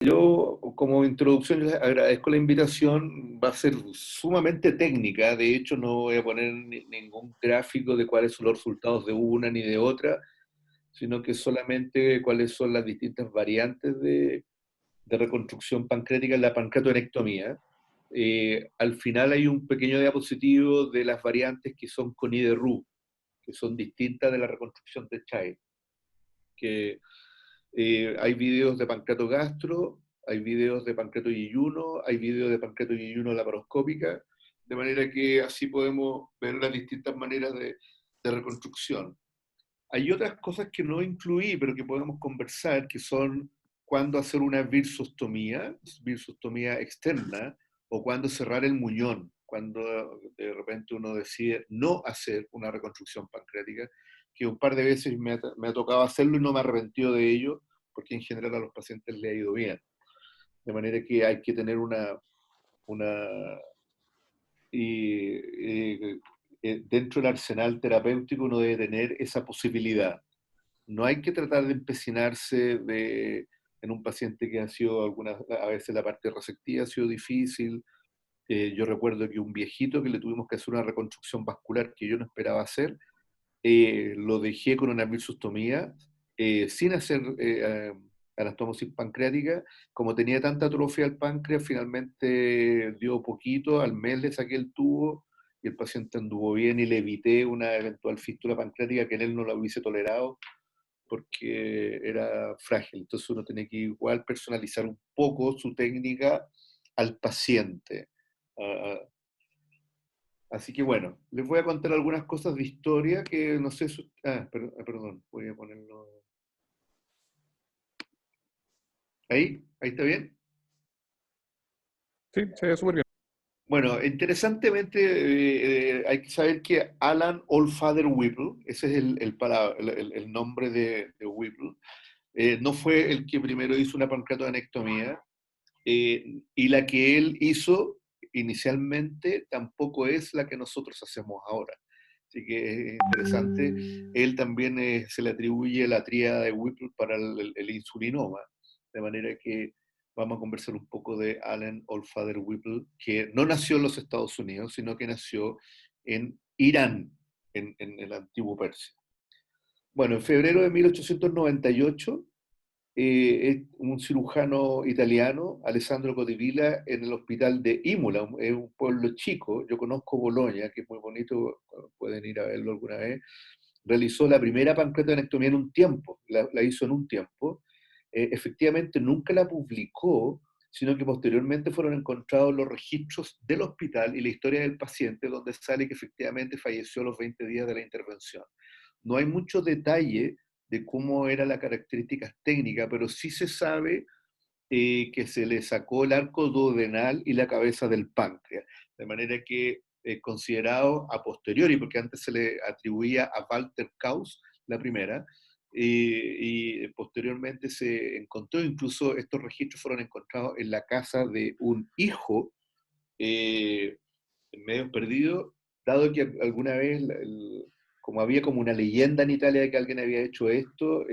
Yo, como introducción, les agradezco la invitación. Va a ser sumamente técnica. De hecho, no voy a poner ningún gráfico de cuáles son los resultados de una ni de otra, sino que solamente cuáles son las distintas variantes de reconstrucción pancreática en la pancreatonectomía. Al final hay un pequeño diapositivo de las variantes que son con I de Roux, que son distintas de la reconstrucción de Child. Que hay videos de pancreato gastro, hay videos de pancreato yeyuno, hay videos de pancreato yeyuno laparoscópica, de manera que así podemos ver las distintas maneras de reconstrucción. Hay otras cosas que no incluí, pero que podemos conversar, que son cuándo hacer una virsostomía externa, o cuándo cerrar el muñón, cuando de repente uno decide no hacer una reconstrucción pancreática, que un par de veces me ha tocado hacerlo y no me arrepentido de ello, porque en general a los pacientes le ha ido bien. De manera que hay que tener una dentro del arsenal terapéutico uno debe tener esa posibilidad. No hay que tratar de empecinarse en un paciente que ha sido a veces la parte resectiva ha sido difícil. Yo recuerdo que un viejito que le tuvimos que hacer una reconstrucción vascular que yo no esperaba hacer, lo dejé con una bilsustomía sin hacer anastomosis pancreática. Como tenía tanta atrofia al páncreas, finalmente dio poquito, al mes le saqué el tubo y el paciente anduvo bien y le evité una eventual fístula pancreática que en él no la hubiese tolerado porque era frágil. Entonces uno tiene que igual personalizar un poco su técnica al paciente. Uh, Así que bueno, les voy a contar algunas cosas de historia que no sé. Perdón, voy a ponerlo. Ahí está bien. Sí, se ve súper bien. Bueno, interesantemente, hay que saber que Alan Oldfather Whipple, ese es el nombre de Whipple, no fue el que primero hizo una pancreatoanectomía, y la que él hizo inicialmente tampoco es la que nosotros hacemos ahora. Así que es interesante. Él también se le atribuye la tríada de Whipple para el insulinoma, de manera que vamos a conversar un poco de Allen Oldfather Whipple, que no nació en los Estados Unidos, sino que nació en Irán, en el antiguo Persia. Bueno, en febrero de 1898, es un cirujano italiano, Alessandro Codivilla, en el hospital de Imola, es un pueblo chico. Yo conozco Bolonia, que es muy bonito, pueden ir a verlo alguna vez. Realizó la primera pancreatonectomía en un tiempo, la hizo en un tiempo. Efectivamente nunca la publicó, sino que posteriormente fueron encontrados los registros del hospital y la historia del paciente, donde sale que efectivamente falleció a los 20 días de la intervención. No hay mucho detalle de cómo era la característica técnica, pero sí se sabe que se le sacó el arco duodenal y la cabeza del páncreas, de manera que considerado a posteriori, porque antes se le atribuía a Walter Kaus la primera, y posteriormente se encontró, incluso estos registros fueron encontrados en la casa de un hijo, eh, medio perdido, dado que alguna vez, como había como una leyenda en Italia de que alguien había hecho esto,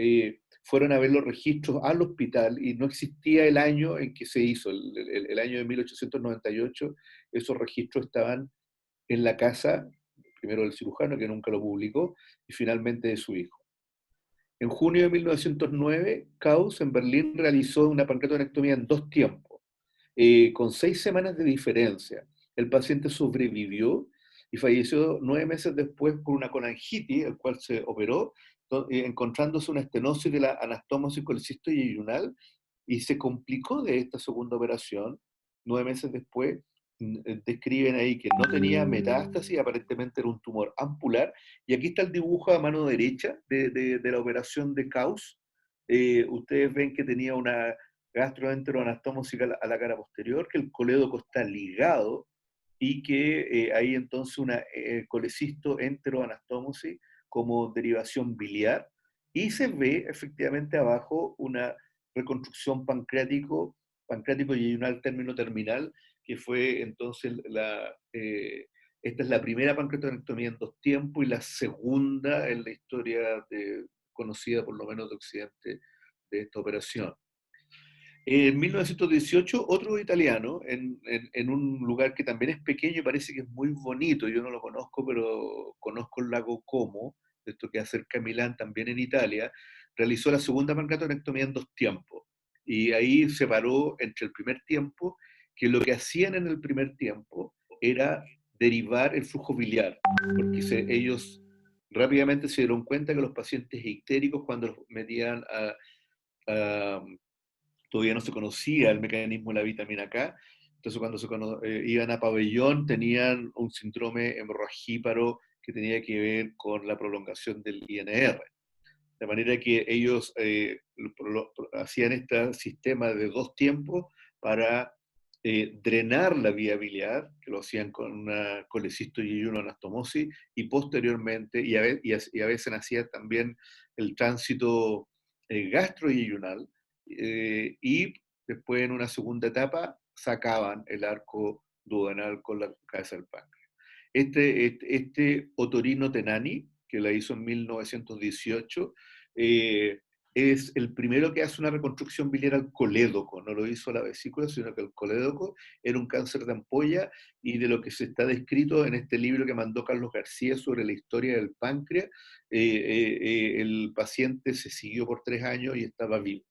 fueron a ver los registros al hospital y no existía el año en que se hizo, el año de 1898. Esos registros estaban en la casa, primero del cirujano, que nunca lo publicó, y finalmente de su hijo. En junio de 1909, Kaus en Berlín realizó una pancreatonectomía en 2 tiempos, con 6 semanas de diferencia. El paciente sobrevivió y falleció 9 meses después por una colangitis, el cual se operó, encontrándose una estenosis de la anastomosis colecisto yeyunal, y se complicó de esta segunda operación. 9 meses después, describen ahí que no tenía metástasis, aparentemente era un tumor ampular, y aquí está el dibujo a mano derecha de la operación de Kaus. Ustedes ven que tenía una gastroenteroanastomosis a la cara posterior, que el colédoco está ligado, y que hay entonces una colecisto enteroanastomosis como derivación biliar, y se ve efectivamente abajo una reconstrucción pancreático yeyunal término terminal, que fue entonces esta es la primera pancreatonectomía en 2 tiempos y la segunda en la historia conocida por lo menos de Occidente de esta operación. En 1918, otro italiano, en un lugar que también es pequeño y parece que es muy bonito, yo no lo conozco, pero conozco el lago Como, esto que cerca de Milán, también en Italia, realizó la segunda pancreatonectomía en dos tiempos. Y ahí separó entre el primer tiempo, que lo que hacían en el primer tiempo era derivar el flujo biliar, porque ellos rápidamente se dieron cuenta que los pacientes ictéricos, cuando los metían a todavía no se conocía el mecanismo de la vitamina K. Entonces, cuando iban a pabellón, tenían un síndrome hemorragíparo que tenía que ver con la prolongación del INR. De manera que ellos hacían este sistema de dos tiempos para drenar la vía biliar, que lo hacían con una colecisto-yeyuno anastomosis, y posteriormente, y a veces hacían también el tránsito gastroyeyunal, y después en una segunda etapa sacaban el arco duodenal con la cabeza del páncreas. Este Otorino Tenani, que la hizo en 1918, eh, es el primero que hace una reconstrucción biliar al colédoco, no lo hizo a la vesícula, sino que el colédoco era un cáncer de ampolla, y de lo que se está descrito en este libro que mandó Carlos García sobre la historia del páncreas, el paciente se siguió por 3 años y estaba vivo.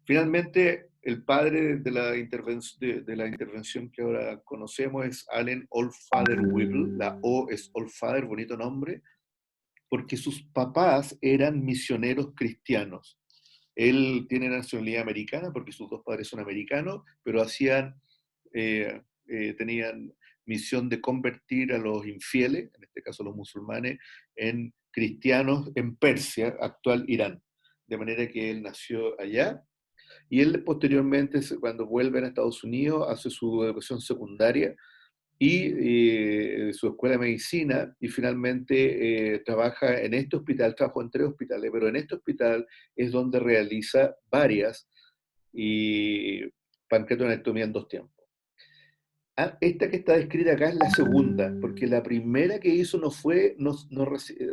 Finalmente, el padre de la intervención que ahora conocemos es Allen Oldfather Whipple. La O es Oldfather, bonito nombre, porque sus papás eran misioneros cristianos. Él tiene nacionalidad americana porque sus dos padres son americanos, pero tenían misión de convertir a los infieles, en este caso los musulmanes, en cristianos en Persia, actual Irán. De manera que él nació allá, y él posteriormente, cuando vuelve a Estados Unidos, hace su educación secundaria y su escuela de medicina, y finalmente trabaja en este hospital, trabajó en 3 hospitales, pero en este hospital es donde realiza varias y pancreatonectomía en dos tiempos. Esta que está descrita acá es la segunda, porque la primera que hizo no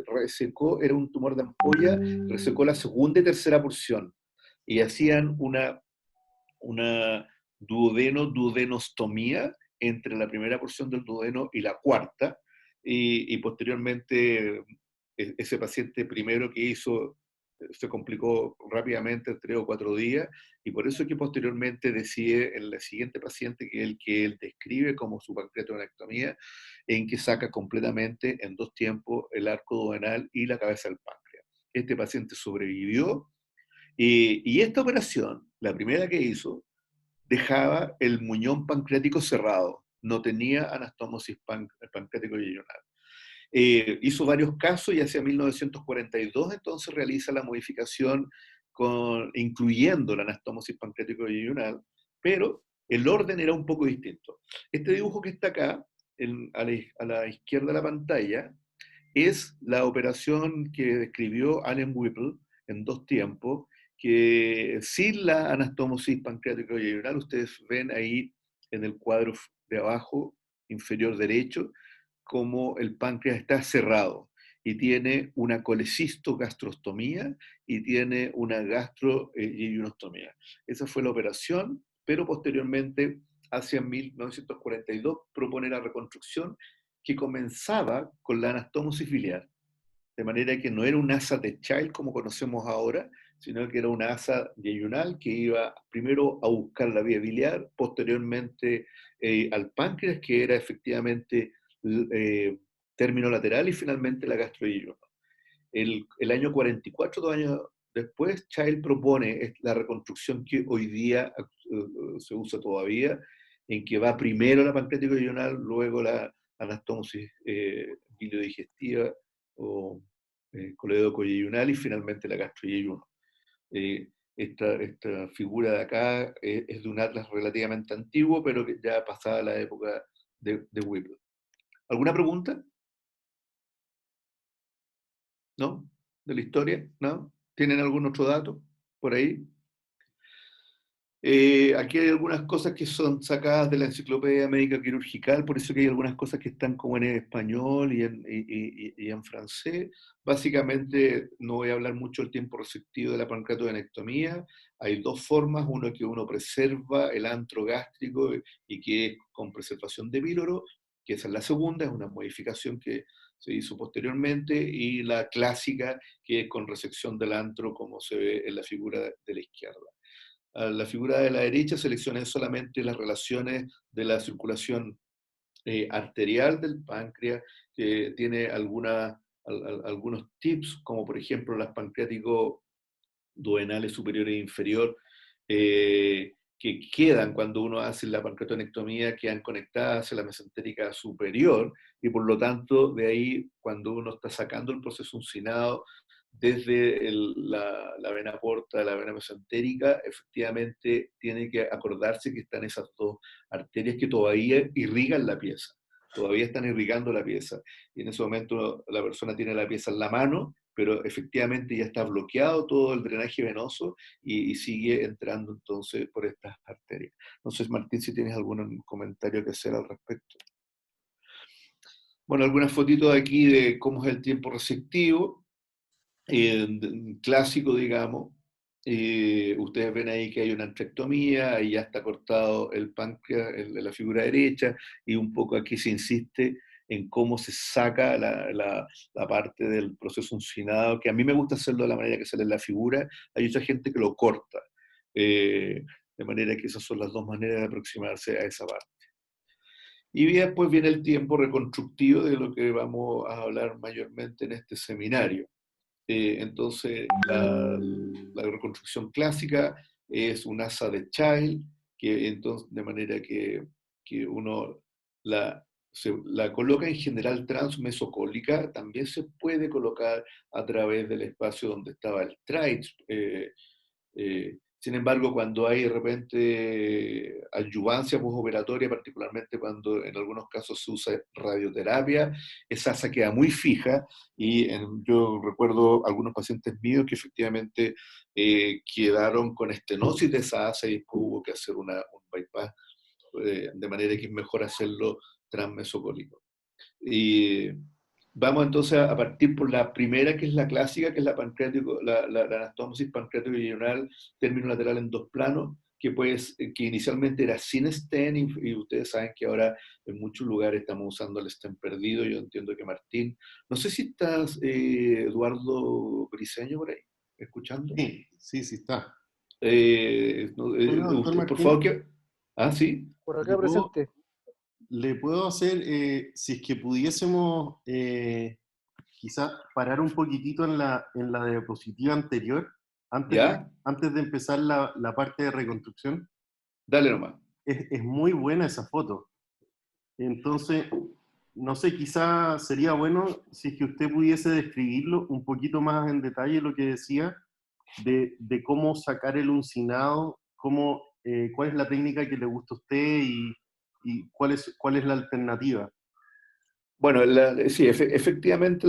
resecó, era un tumor de ampolla, resecó la segunda y tercera porción, y hacían una duodenostomía entre la primera porción del duodeno y la cuarta, y posteriormente ese paciente primero que hizo se complicó rápidamente en 3 o 4 días, y por eso es que posteriormente decide en la siguiente paciente, que es el que él describe como su pancreatonectomía, en que saca completamente en dos tiempos el arco duodenal y la cabeza del páncreas. Este paciente sobrevivió, y esta operación, la primera que hizo, dejaba el muñón pancreático cerrado, no tenía anastomosis pancreático yeyunal. Hizo varios casos y hacia 1942 entonces realiza la modificación incluyendo la anastomosis pancreático yeyunal, pero el orden era un poco distinto. Este dibujo que está acá, a la izquierda de la pantalla, es la operación que describió Allen Whipple en dos tiempos, que sin la anastomosis pancreático yeyunal, ustedes ven ahí en el cuadro de abajo inferior derecho, como el páncreas está cerrado y tiene una colecistogastrostomía y tiene una gastroyeyunostomía. Esa fue la operación, pero posteriormente, hacia 1942, propone la reconstrucción, que comenzaba con la anastomosis biliar, de manera que no era un asa de Child como conocemos ahora, sino que era una asa yeyunal que iba primero a buscar la vía biliar, posteriormente al páncreas, que era efectivamente eh, término lateral, y finalmente la gastroyeyuno. El año 44, 2 años después, Child propone la reconstrucción que hoy día se usa todavía, en que va primero la pancreático yeyunal, luego la anastomosis biliodigestiva o coledoco-yeyunal, y finalmente la gastroyeyuno. Esta figura de acá es de un atlas relativamente antiguo, pero que ya pasada la época de Whipple. ¿Alguna pregunta? ¿No? ¿De la historia? ¿No? ¿Tienen algún otro dato por ahí? Aquí hay algunas cosas que son sacadas de la Enciclopedia Médica Quirúrgica, por eso que hay algunas cosas que están como en español y en francés. Básicamente, no voy a hablar mucho del tiempo receptivo de la pancreatovenectomía. Hay dos formas, uno que uno preserva el antro gástrico y que es con preservación de píloro, que esa es la segunda, es una modificación que se hizo posteriormente, y la clásica, que es con resección del antro, como se ve en la figura de la izquierda. A la figura de la derecha seleccioné solamente las relaciones de la circulación arterial del páncreas, que tiene algunos tips, como por ejemplo las pancreático duodenales superior e inferior, que quedan cuando uno hace la pancreatonectomía, quedan conectadas a la mesentérica superior, y por lo tanto, de ahí, cuando uno está sacando el proceso uncinado desde la vena porta, la vena mesentérica, efectivamente tiene que acordarse que están esas dos arterias que todavía irrigan la pieza, todavía están irrigando la pieza, y en ese momento la persona tiene la pieza en la mano, pero efectivamente ya está bloqueado todo el drenaje venoso y sigue entrando entonces por estas arterias. Entonces, Martín, si tienes algún comentario que hacer al respecto. Bueno, algunas fotitos aquí de cómo es el tiempo receptivo, clásico, digamos. Ustedes ven ahí que hay una antrectomía, ahí ya está cortado el páncreas en la figura derecha, y un poco aquí se insiste en cómo se saca la parte del proceso uncinado, que a mí me gusta hacerlo de la manera que sale en la figura. Hay mucha gente que lo corta, eh, de manera que esas son las dos maneras de aproximarse a esa parte. Y después viene el tiempo reconstructivo, de lo que vamos a hablar mayormente en este seminario. Entonces, la reconstrucción clásica es un asa de Child, que entonces, de manera que uno la coloca en general transmesocólica, también se puede colocar a través del espacio donde estaba el TRIDES. Sin embargo, cuando hay de repente adyuvancia postoperatoria, particularmente cuando en algunos casos se usa radioterapia, esa asa queda muy fija, y yo recuerdo algunos pacientes míos que efectivamente quedaron con estenosis de esa asa y después hubo que hacer un bypass, de manera que es mejor hacerlo transmesocólico. Y vamos entonces a partir por la primera, que es la clásica, que es la anastomosis pancreático-ilional, término lateral en dos planos, que, pues, que inicialmente era sin stent, y ustedes saben que ahora en muchos lugares estamos usando el stent perdido. Yo entiendo que Martín, no sé si estás, Eduardo Briceño, por ahí, escuchando. Sí, sí, sí está. Oiga, doctor Usted, por favor, Martín, que... Ah, sí. Por ¿le acá puedo, presente. le puedo hacer, si es que pudiésemos quizá parar un poquitito en la diapositiva anterior, ¿Ya? antes de empezar la parte de reconstrucción? Dale nomás. Es muy buena esa foto. Entonces, no sé, quizá sería bueno si es que usted pudiese describirlo un poquito más en detalle, lo que decía, de cómo sacar el uncinado, cuál es la técnica que le gusta a usted y cuál es la alternativa. Bueno, sí, efectivamente,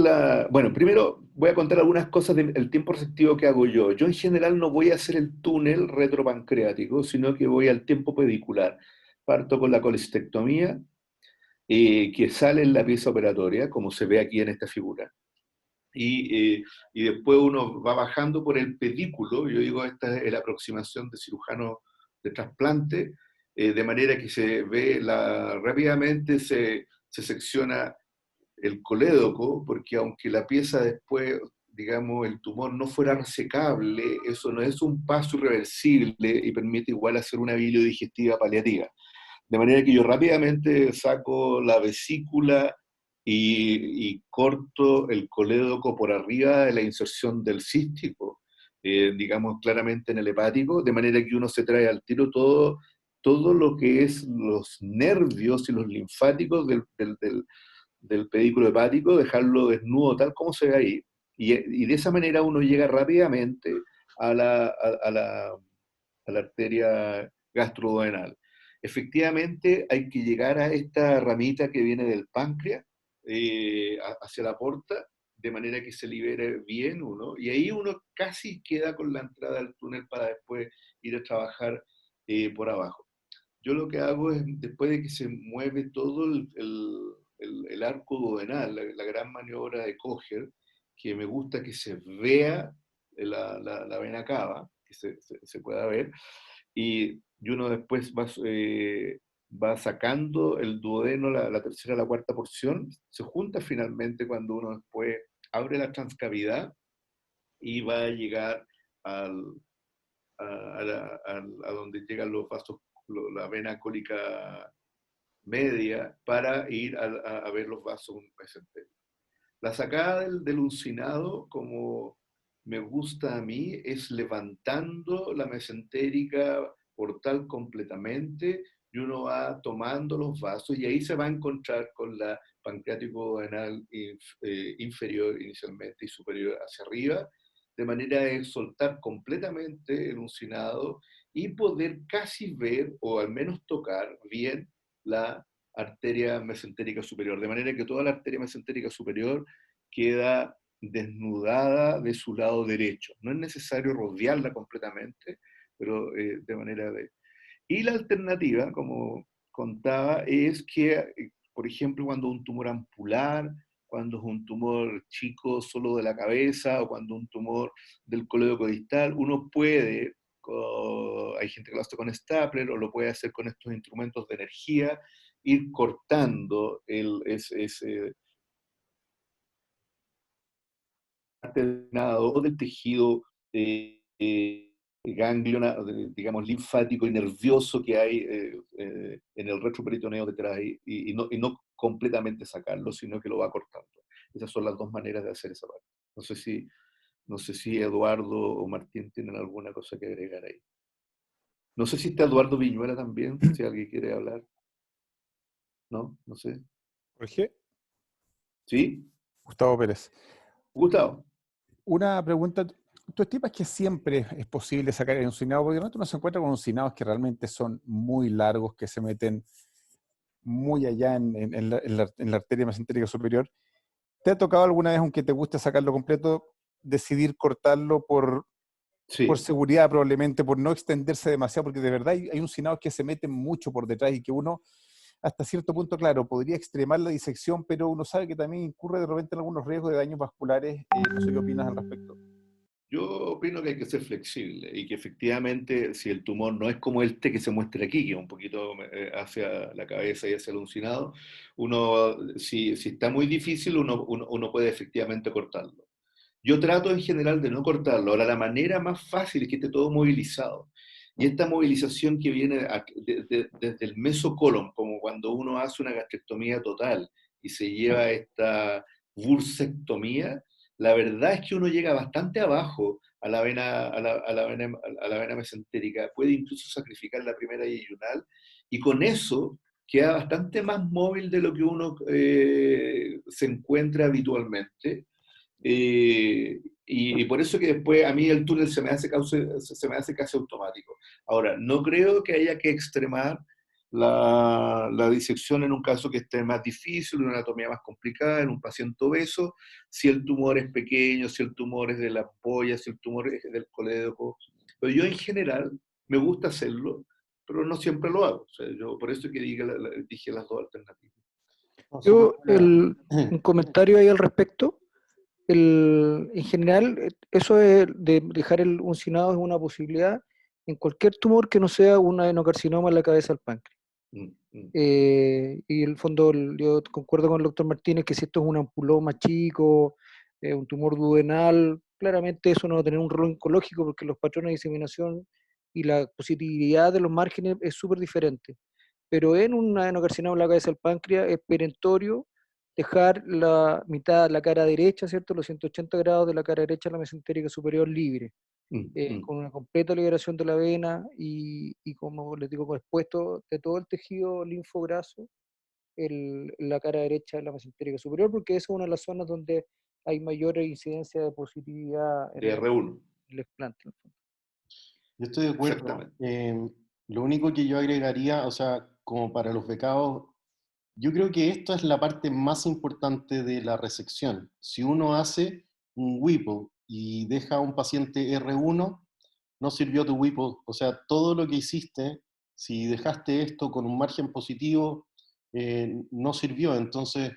bueno, primero voy a contar algunas cosas del tiempo receptivo que hago yo. Yo en general no voy a hacer el túnel retropancreático, sino que voy al tiempo pedicular. Parto con la colestectomía, que sale en la pieza operatoria, como se ve aquí en esta figura. Y después uno va bajando por el pedículo. Yo digo, esta es la aproximación de cirujano de trasplante, de manera que se ve rápidamente se secciona el colédoco, porque aunque la pieza después, digamos, el tumor no fuera resecable, eso no es un paso irreversible y permite igual hacer una biliodigestiva paliativa. De manera que yo rápidamente saco la vesícula y corto el colédoco por arriba de la inserción del cístico, digamos claramente en el hepático, de manera que uno se trae al tiro todo lo que es los nervios y los linfáticos del pedículo hepático, dejarlo desnudo tal como se ve ahí. Y de esa manera uno llega rápidamente a la arteria gastroduodenal. Efectivamente, hay que llegar a esta ramita que viene del páncreas, hacia la porta, de manera que se libere bien uno, y ahí uno casi queda con la entrada al túnel para después ir a trabajar por abajo. Yo lo que hago es, después de que se mueve todo el arco duodenal, la gran maniobra de Kocher, que me gusta que se vea la vena cava, que se pueda ver, y uno después va sacando el duodeno, la tercera, la cuarta porción, se junta finalmente cuando uno después abre la transcavidad y va a llegar al, a donde llegan los vasos, la vena cólica media, para ir a ver los vasos mesentéricos. La sacada del uncinado, como me gusta a mí, es levantando la mesentérica portal completamente y uno va tomando los vasos y ahí se va a encontrar con la pancreático duodenal inferior inicialmente y superior hacia arriba, de manera de soltar completamente el uncinado y poder casi ver o al menos tocar bien la arteria mesentérica superior, de manera que toda la arteria mesentérica superior queda desnudada de su lado derecho. No es necesario rodearla completamente, pero de manera de... Y la alternativa, como contaba, es que, por ejemplo, cuando un tumor ampular, cuando es un tumor chico solo de la cabeza o cuando un tumor del colédoco distal, uno puede, hay gente que lo hace con stapler o lo puede hacer con estos instrumentos de energía, ir cortando ese o del tejido ganglio, digamos, linfático y nervioso que hay en el retroperitoneo detrás y no completamente sacarlo, sino que lo va cortando. Esas son las dos maneras de hacer esa parte. No sé si Eduardo o Martín tienen alguna cosa que agregar ahí. No sé si está Eduardo Viñuela también, si alguien quiere hablar. ¿No? No sé. Jorge, ¿Sí? Gustavo Pérez. Gustavo. Una pregunta, ¿tú estimas que siempre es posible sacar el uncinado? Porque uno se encuentra con uncinados que realmente son muy largos, que se meten muy allá en la arteria mesentérica superior. ¿Te ha tocado alguna vez, aunque te guste sacarlo completo, decidir cortarlo por Sí. seguridad probablemente, por no extenderse demasiado? Porque de verdad hay uncinados que se meten mucho por detrás y que uno, hasta cierto punto, claro, podría extremar la disección, pero uno sabe que también incurre de repente en algunos riesgos de daños vasculares. No sé qué opinas al respecto. Yo opino que hay que ser flexible y que efectivamente si el tumor no es como este que se muestra aquí, que es un poquito hacia la cabeza y hacia el uncinado, uno, si está muy difícil, uno puede efectivamente cortarlo. Yo trato en general de no cortarlo. Ahora, la manera más fácil es que esté todo movilizado. Y esta movilización que viene desde el mesocolon, como cuando uno hace una gastrectomía total y se lleva esta bursectomía, la verdad es que uno llega bastante abajo a la vena, a la vena mesentérica, puede incluso sacrificar la primera yeyunal, y con eso queda bastante más móvil de lo que uno se encuentra habitualmente. Y por eso que después a mí el túnel se me hace casi automático. Ahora, no creo que haya que extremar la disección en un caso que esté más difícil, una anatomía más complicada, en un paciente obeso, si el tumor es pequeño, si el tumor es de la ampolla, si el tumor es del colédoco. Pero yo en general me gusta hacerlo, pero no siempre lo hago. O sea, yo por eso que dije las dos alternativas. No, súper Yo, buena. un comentario ahí al respecto. En general, eso de dejar el uncinado es una posibilidad en cualquier tumor que no sea un adenocarcinoma en la cabeza del páncreas. Mm, mm. Y en el fondo, yo concuerdo con el doctor Martínez que si esto es un ampuloma chico, un tumor duodenal, claramente eso no va a tener un rol oncológico porque los patrones de diseminación y la positividad de los márgenes es súper diferente. Pero en un adenocarcinoma en la cabeza del páncreas es perentorio dejar la mitad, la cara derecha, ¿cierto? Los 180 grados de la cara derecha de la mesentérica superior libre, con una completa liberación de la vena y como les digo, con expuesto de todo el tejido linfograso la cara derecha de la mesentérica superior, porque esa es una de las zonas donde hay mayor incidencia de positividad De R1, el explante. Yo estoy de acuerdo. exactamente. Lo único que yo agregaría, o sea, como para los becados, yo creo que esto es la parte más importante de la resección. Si uno hace un Whipple y deja a un paciente R1, no sirvió tu Whipple. O sea, todo lo que hiciste, si dejaste esto con un margen positivo, no sirvió. Entonces,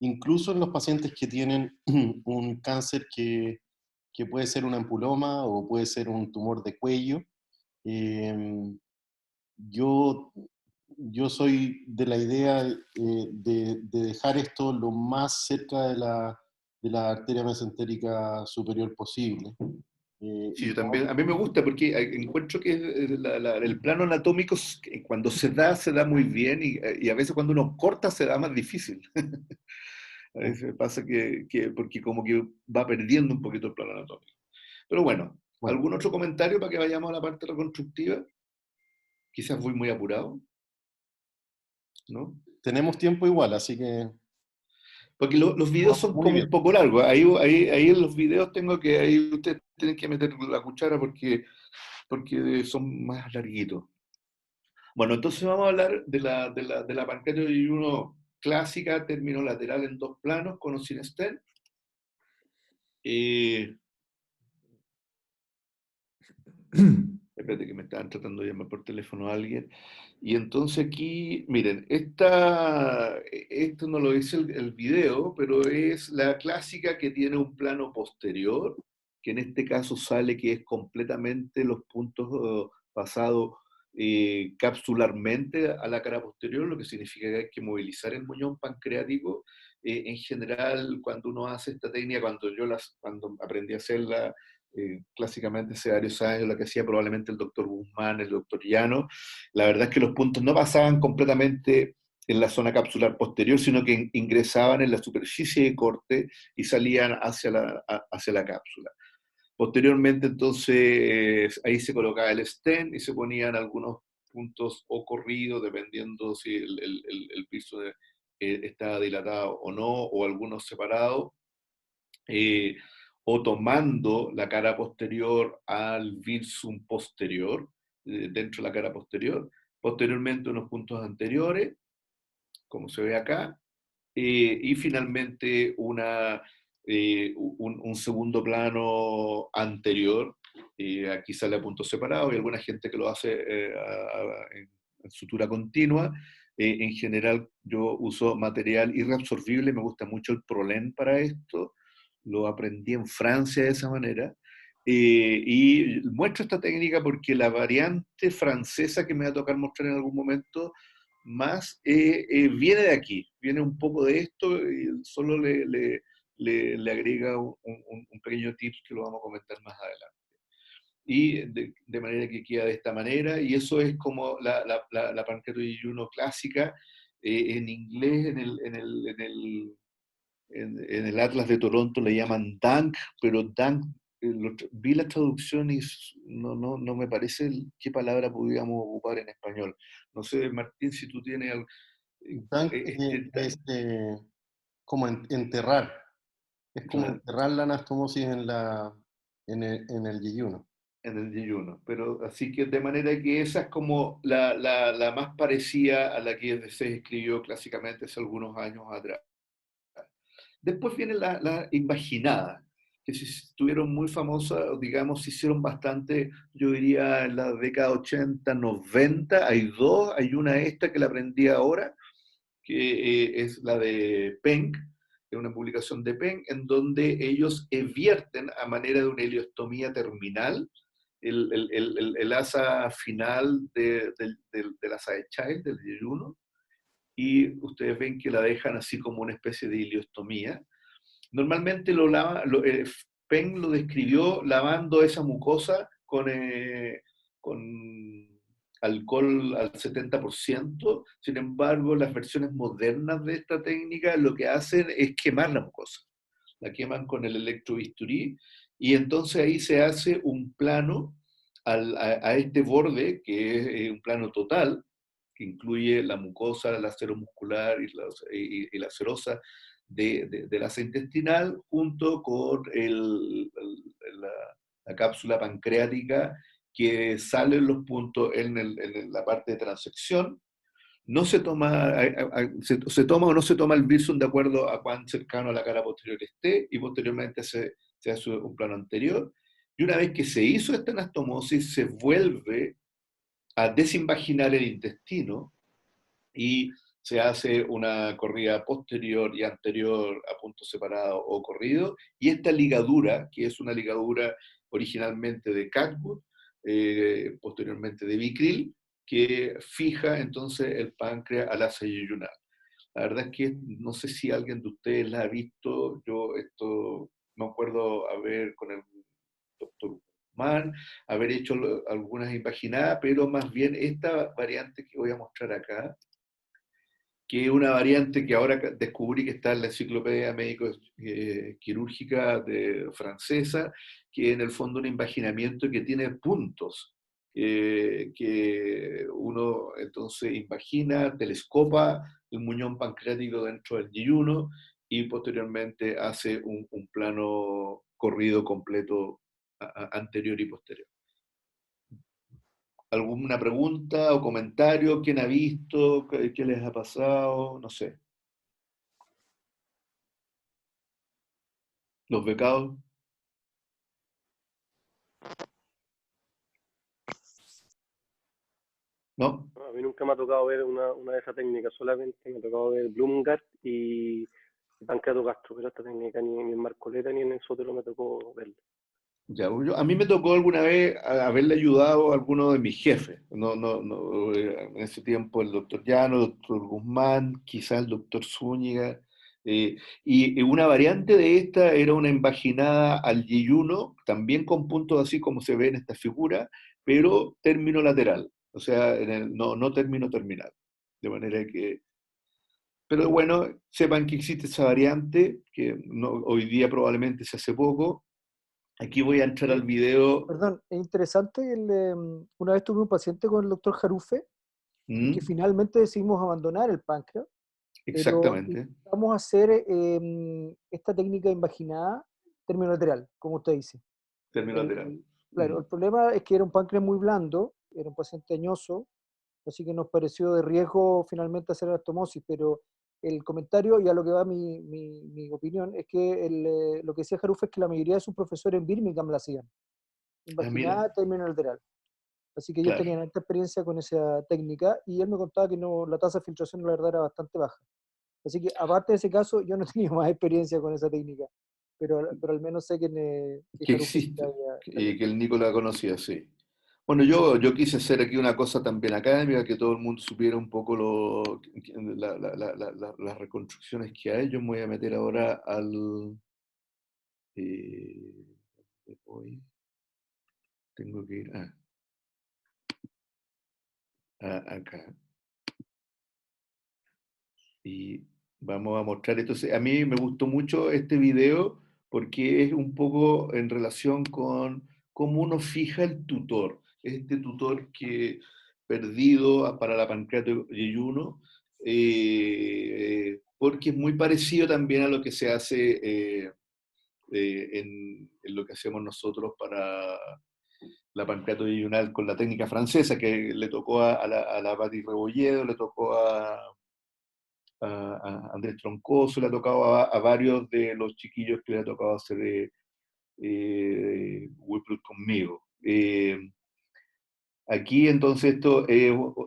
incluso en los pacientes que tienen un cáncer que puede ser un ampuloma o puede ser un tumor de cuello, eh, yo, yo soy de la idea de dejar esto lo más cerca de la arteria mesentérica superior posible. Sí, yo también, a mí me gusta porque encuentro que el plano anatómico cuando se da muy bien y a veces cuando uno corta se da más difícil. A veces pasa porque como que va perdiendo un poquito el plano anatómico. Pero bueno, Bueno, ¿algún otro comentario para que vayamos a la parte reconstructiva? Quizás voy muy apurado, ¿no? tenemos tiempo igual, así que Porque los videos vamos son muy como bien. un poco largos. Ahí en los videos ahí ustedes tienen que meter la cuchara porque son más larguitos. Bueno, entonces vamos a hablar de la pancreatitis de ayuno clásica, término lateral en dos planos, con o sin stent. Espérate que me estaban tratando de llamar por teléfono a alguien. Y entonces aquí, miren, esto no lo dice el video, pero es la clásica que tiene un plano posterior, que en este caso sale que es completamente los puntos pasados capsularmente a la cara posterior, lo que significa que hay que movilizar el muñón pancreático. En general, cuando uno hace esta técnica, cuando aprendí a hacerla, clásicamente hace varios años, la que hacía probablemente el doctor Guzmán, el doctor Llano, la verdad es que los puntos no pasaban completamente en la zona capsular posterior, sino que ingresaban en la superficie de corte y salían hacia la cápsula. Posteriormente, entonces, ahí se colocaba el stent y se ponían algunos puntos o corridos, dependiendo si el piso estaba dilatado o no, o algunos separados, eh, o tomando la cara posterior al virsum posterior, dentro de la cara posterior, posteriormente unos puntos anteriores, como se ve acá, y finalmente un segundo plano anterior. Aquí sale a puntos separados, y alguna gente que lo hace en sutura continua. En general yo uso material irreabsorbible, me gusta mucho el Prolén para esto, lo aprendí en Francia de esa manera. Y muestro esta técnica porque la variante francesa que me va a tocar mostrar en algún momento más viene de aquí, viene un poco de esto y solo le agrega un pequeño tips que lo vamos a comentar más adelante. Y de manera que queda de esta manera, y eso es como la pancreatitis clásica. En inglés, en el Atlas de Toronto le llaman DANC, pero DANC, vi la traducción y no me parece qué palabra podríamos ocupar en español. No sé, Martín, si tú tienes Tank este, es como enterrar, es como claro, enterrar la anastomosis en el yeyuno. en el yeyuno. Pero así que de manera que esa es como la más parecida a la que se escribió clásicamente hace algunos años atrás. Después viene la invaginada, que si estuvieron muy famosas, digamos, se hicieron bastante, yo diría, en la década 80, 90. Hay dos, hay una esta que la aprendí ahora, que es la de Penck, es una publicación de Penck, en donde ellos evierten a manera de una ileostomía terminal el asa final del asa de Child, del yeyuno, y ustedes ven que la dejan así como una especie de ileostomía. Normalmente Penn lo describió lavando esa mucosa con alcohol al 70%. Sin embargo, las versiones modernas de esta técnica lo que hacen es quemar la mucosa. La queman con el electrobisturí y entonces ahí se hace un plano a este borde, que es un plano total, que incluye la mucosa, el acero muscular y la serosa del asa intestinal, junto con la cápsula pancreática que salen los puntos en la parte de transección. No se toma, se toma o no se toma el visum de acuerdo a cuán cercano a la cara posterior esté, y posteriormente se hace un plano anterior. Y una vez que se hizo esta anastomosis, se vuelve a desinvaginar el intestino y se hace una corrida posterior y anterior a punto separado o corrido, y esta ligadura, que es una ligadura originalmente de catgut, posteriormente de Vicryl, que fija entonces el páncreas al asa yeyunal. La verdad es que no sé si alguien de ustedes la ha visto, yo esto me acuerdo haber con el doctor Mann, haber hecho algunas impaginadas, pero más bien esta variante que voy a mostrar acá, que es una variante que ahora descubrí que está en la Enciclopedia Médico-Quirúrgica francesa, que en el fondo un invaginamiento que tiene puntos, que uno entonces invagina, telescopa el muñón pancreático dentro del yeyuno y posteriormente hace un plano corrido completo anterior y posterior. ¿Alguna pregunta o comentario? ¿Quién ha visto? ¿Qué les ha pasado? No sé. ¿Los becados? ¿No? A mí nunca me ha tocado ver una de esas técnicas, solamente me ha tocado ver Blumgart y Pancreato Gastro, pero esta técnica ni en Marcoleta ni en el Sotero me tocó verla. Ya, a mí me tocó alguna vez haberle ayudado a alguno de mis jefes. No, en ese tiempo el doctor Llano, el doctor Guzmán, quizás el doctor Zúñiga. Y una variante de esta era una invaginada al yeyuno, también con puntos así como se ve en esta figura, pero término lateral, o sea, no término terminal. De manera que... Pero bueno, sepan que existe esa variante, que hoy día probablemente se hace poco. Aquí voy a entrar al video. Perdón, es interesante, una vez tuve un paciente con el doctor Jarufe y que ¿Mm? finalmente decidimos abandonar el páncreas, pero Exactamente, vamos a hacer esta técnica invaginada término lateral, como usted dice. término lateral. Claro, el problema es que era un páncreas muy blando, era un paciente añoso, así que nos pareció de riesgo finalmente hacer la anastomosis, pero el comentario, y a lo que va mi opinión, es que lo que decía Jarufe es que la mayoría de sus profesores en Birmingham la hacían, Ah, mira, invaginada término lateral. Así que ellos claro. tenían alta experiencia con esa técnica y él me contaba que no, la tasa de filtración la verdad era bastante baja. Así que aparte de ese caso, yo no he tenido más experiencia con esa técnica, pero al menos sé que Que Jarufe sí existe, la había y que hecho. el Nico la conocía, sí. Bueno, yo quise hacer aquí una cosa también académica, que todo el mundo supiera un poco las reconstrucciones que hay. Yo me voy a meter ahora al... eh, voy, tengo que ir acá. Y vamos a mostrar. Entonces, a mí me gustó mucho este video porque es un poco en relación con cómo uno fija el tutor. Este tutor que perdido para la pancreato yeyuno, porque es muy parecido también a lo que se hace en lo que hacemos nosotros para la pancreato yeyunal con la técnica francesa, que le tocó a la Patti Rebolledo, le tocó a Andrés Troncoso, le ha tocado a varios de los chiquillos que le ha tocado hacer Whipple conmigo. Aquí entonces esto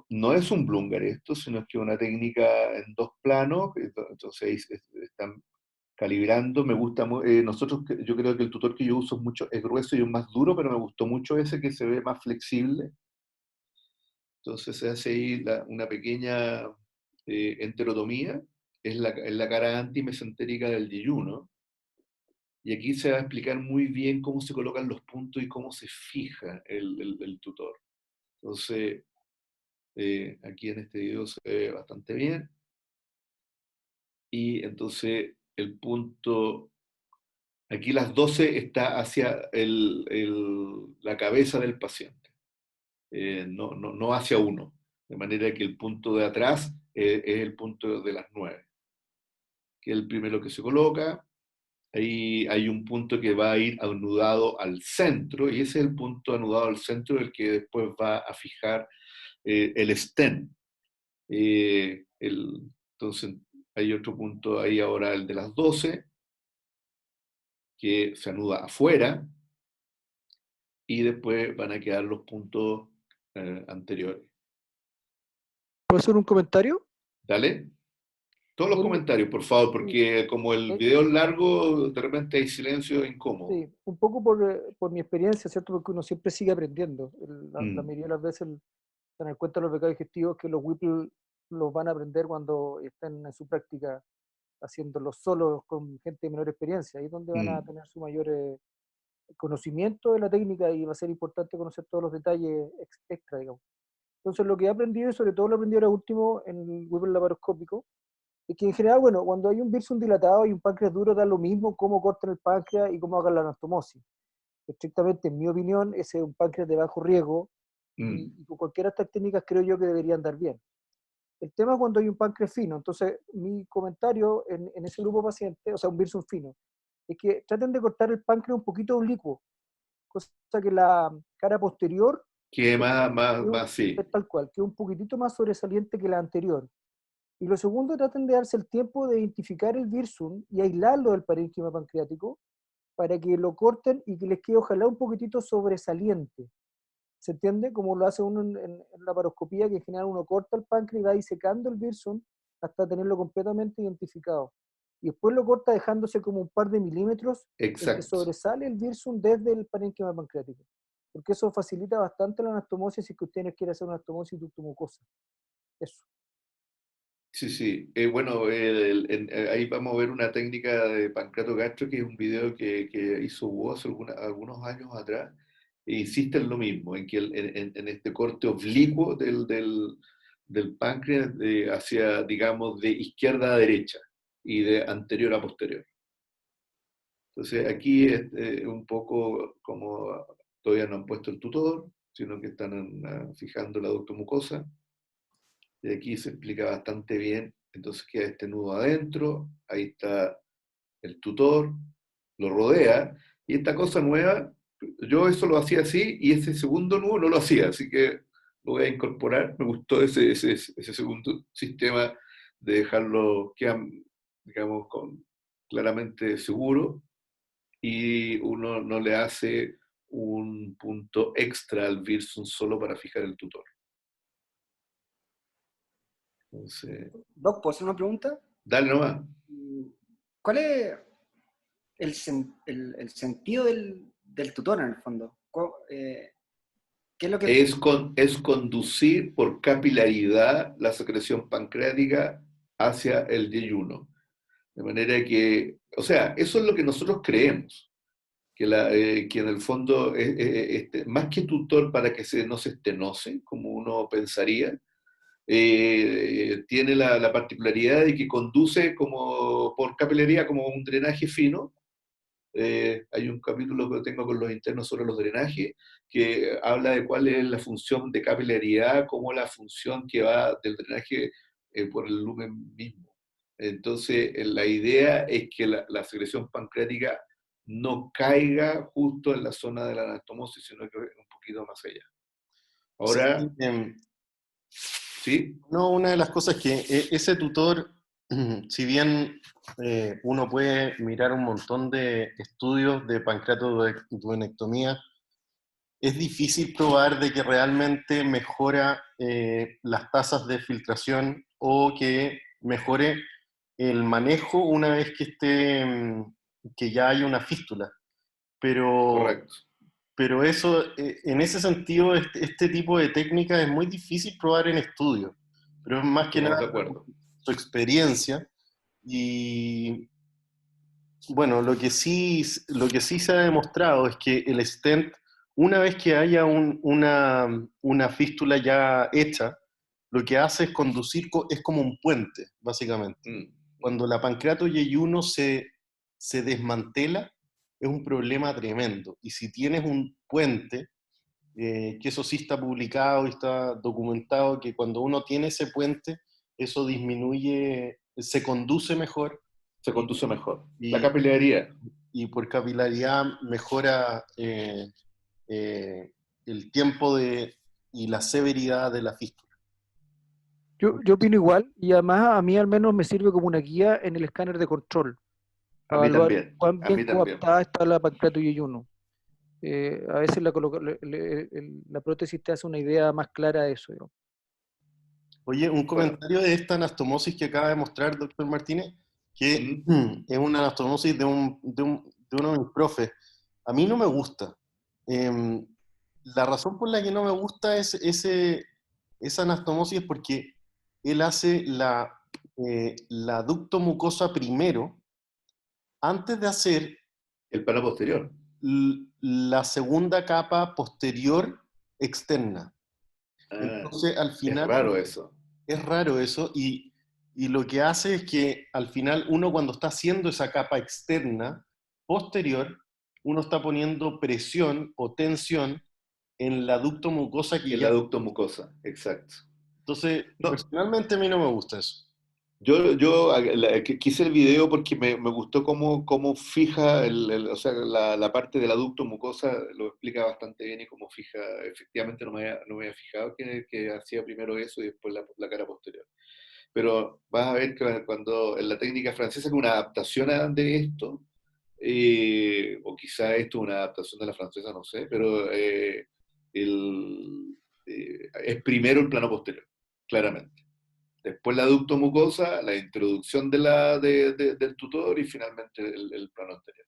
no es un blungar esto, sino que una técnica en dos planos, entonces están calibrando, me gusta, yo creo que el tutor que yo uso es grueso y es más duro, pero me gustó mucho ese que se ve más flexible. Entonces se hace ahí una pequeña enterotomía, es la cara antimesentérica del yeyuno, y aquí se va a explicar muy bien cómo se colocan los puntos y cómo se fija el tutor. Entonces, aquí en este video se ve bastante bien, y entonces el punto, aquí las 12 está hacia la cabeza del paciente, no hacia uno, de manera que el punto de atrás es el punto de las 9, que es el primero que se coloca. Ahí hay un punto que va a ir anudado al centro, y ese es el punto anudado al centro el que después va a fijar el stent. Entonces hay otro punto ahí ahora, el de las 12, que se anuda afuera, y después van a quedar los puntos anteriores. ¿Puedo hacer un comentario? ¿Dale? Todos los Por mi- comentarios, por favor, sí, porque como el eh, video es largo, de repente hay silencio incómodo. sí, un poco por mi experiencia, ¿cierto? Porque uno siempre sigue aprendiendo. La mayoría de las veces se dan cuenta los becados digestivos que los Whipple los van a aprender cuando estén en su práctica haciéndolo solos con gente de menor experiencia. Ahí es donde van a tener su mayor conocimiento de la técnica y va a ser importante conocer todos los detalles extra, digamos. Entonces, lo que he aprendido, y sobre todo lo aprendí ahora último en el Whipple laparoscópico, es que en general, bueno, cuando hay un Wirsum dilatado y un páncreas duro, da lo mismo cómo corten el páncreas y cómo hagan la anastomosis. Estrictamente, en mi opinión, ese es un páncreas de bajo riesgo y con cualquiera de estas técnicas creo yo que deberían dar bien. El tema es cuando hay un páncreas fino. Entonces, mi comentario en ese grupo de pacientes, o sea, un Wirsum fino, es que traten de cortar el páncreas un poquito oblicuo, cosa que la cara posterior Que es, sí. es tal cual, que es un poquitito más sobresaliente que la anterior. Y lo segundo, traten de darse el tiempo de identificar el Wirsum y aislarlo del parénquima pancreático para que lo corten y que les quede ojalá un poquitito sobresaliente. ¿Se entiende? Como lo hace uno en la paroscopía, que en general uno corta el páncreas y va disecando el Wirsum hasta tenerlo completamente identificado. Y después lo corta dejándose como un par de milímetros en que Exacto. sobresale el Wirsum desde el parénquima pancreático. Porque eso facilita bastante la anastomosis si que ustedes quieren hacer una anastomosis ductomucosa. Eso. Sí, sí. Bueno, ahí vamos a ver una técnica de Pancrato Castro, que es un video que hizo Hugo hace algunos años atrás, e insiste en lo mismo, en que en este corte oblicuo del páncreas hacia, digamos, de izquierda a derecha y de anterior a posterior. Entonces aquí es un poco como todavía no han puesto el tutor, sino que están fijando la ductomucosa. Y aquí se explica bastante bien. Entonces queda este nudo adentro, ahí está el tutor, lo rodea, y esta cosa nueva, yo eso lo hacía así, y ese segundo nudo no lo hacía, así que lo voy a incorporar. Me gustó ese segundo sistema de dejarlo, digamos, claramente seguro, y uno no le hace un punto extra al Wirsum solo para fijar el tutor. Entonces, Doc, ¿puedo hacer una pregunta? dale nomás. ¿Cuál es el sentido del tutor en el fondo? ¿Qué es lo que... Es conducir por capilaridad la secreción pancreática hacia el yeyuno. De manera que, o sea, eso es lo que nosotros creemos, que en el fondo, más que tutor para que no se estenose, como uno pensaría, tiene la particularidad de que conduce como por capilaridad, como un drenaje fino. Hay un capítulo que tengo con los internos sobre los drenajes, que habla de cuál es la función de capilaridad, como la función que va del drenaje por el lumen mismo. Entonces, la idea es que la secreción pancreática no caiga justo en la zona de la anastomosis, sino que un poquito más allá. Ahora, ¿sí? No, una de las cosas que ese tutor, si bien uno puede mirar un montón de estudios de pancreatoduodectomía, es difícil probar de que realmente mejora las tasas de filtración o que mejore el manejo una vez que ya hay una fístula. Correcto. Pero eso, en ese sentido, este tipo de técnica es muy difícil probar en estudio, pero es más que Estamos de nada acuerdo. su experiencia. Y bueno, lo que sí se ha demostrado es que el stent, una vez que haya una fístula ya hecha, lo que hace es conducir, es como un puente, básicamente. Cuando la pancreato-yeyuno se desmantela, es un problema tremendo. Y si tienes un puente, que eso sí está publicado y está documentado, que cuando uno tiene ese puente, eso disminuye, se conduce mejor. Se conduce mejor. Y, La capilaridad. y por capilaridad mejora el tiempo y la severidad de la fístula. Yo opino igual, y además a mí al menos me sirve como una guía en el escáner de control, A mí evaluar también. cuán A bien mí también. coaptada está la pancreato yeyuno. A veces la prótesis te hace una idea más clara de eso, digamos. Oye, un comentario de esta anastomosis que acaba de mostrar doctor Martínez, que es una anastomosis de uno de mis profes. A mí no me gusta. La razón por la que no me gusta esa anastomosis es porque él hace la ducto mucosa primero, antes de hacer El plano posterior. la segunda capa posterior externa. Entonces, al Es final, raro eso. es raro eso, y lo que hace es que al final uno cuando está haciendo esa capa externa posterior, uno está poniendo presión o tensión en la ducto mucosa que El ya... aducto mucosa, exacto. Entonces, No, personalmente a mí no me gusta eso. quise el video porque me gustó cómo fija, o sea, la parte del aducto mucosa lo explica bastante bien y cómo fija, efectivamente no me había fijado que hacía primero eso y después la cara posterior. Pero vas a ver que cuando en la técnica francesa es una adaptación de esto, o quizá esto es una adaptación de la francesa, no sé, pero es primero el plano posterior, claramente. Después la ducto mucosa, la introducción del tutor y finalmente el plano anterior.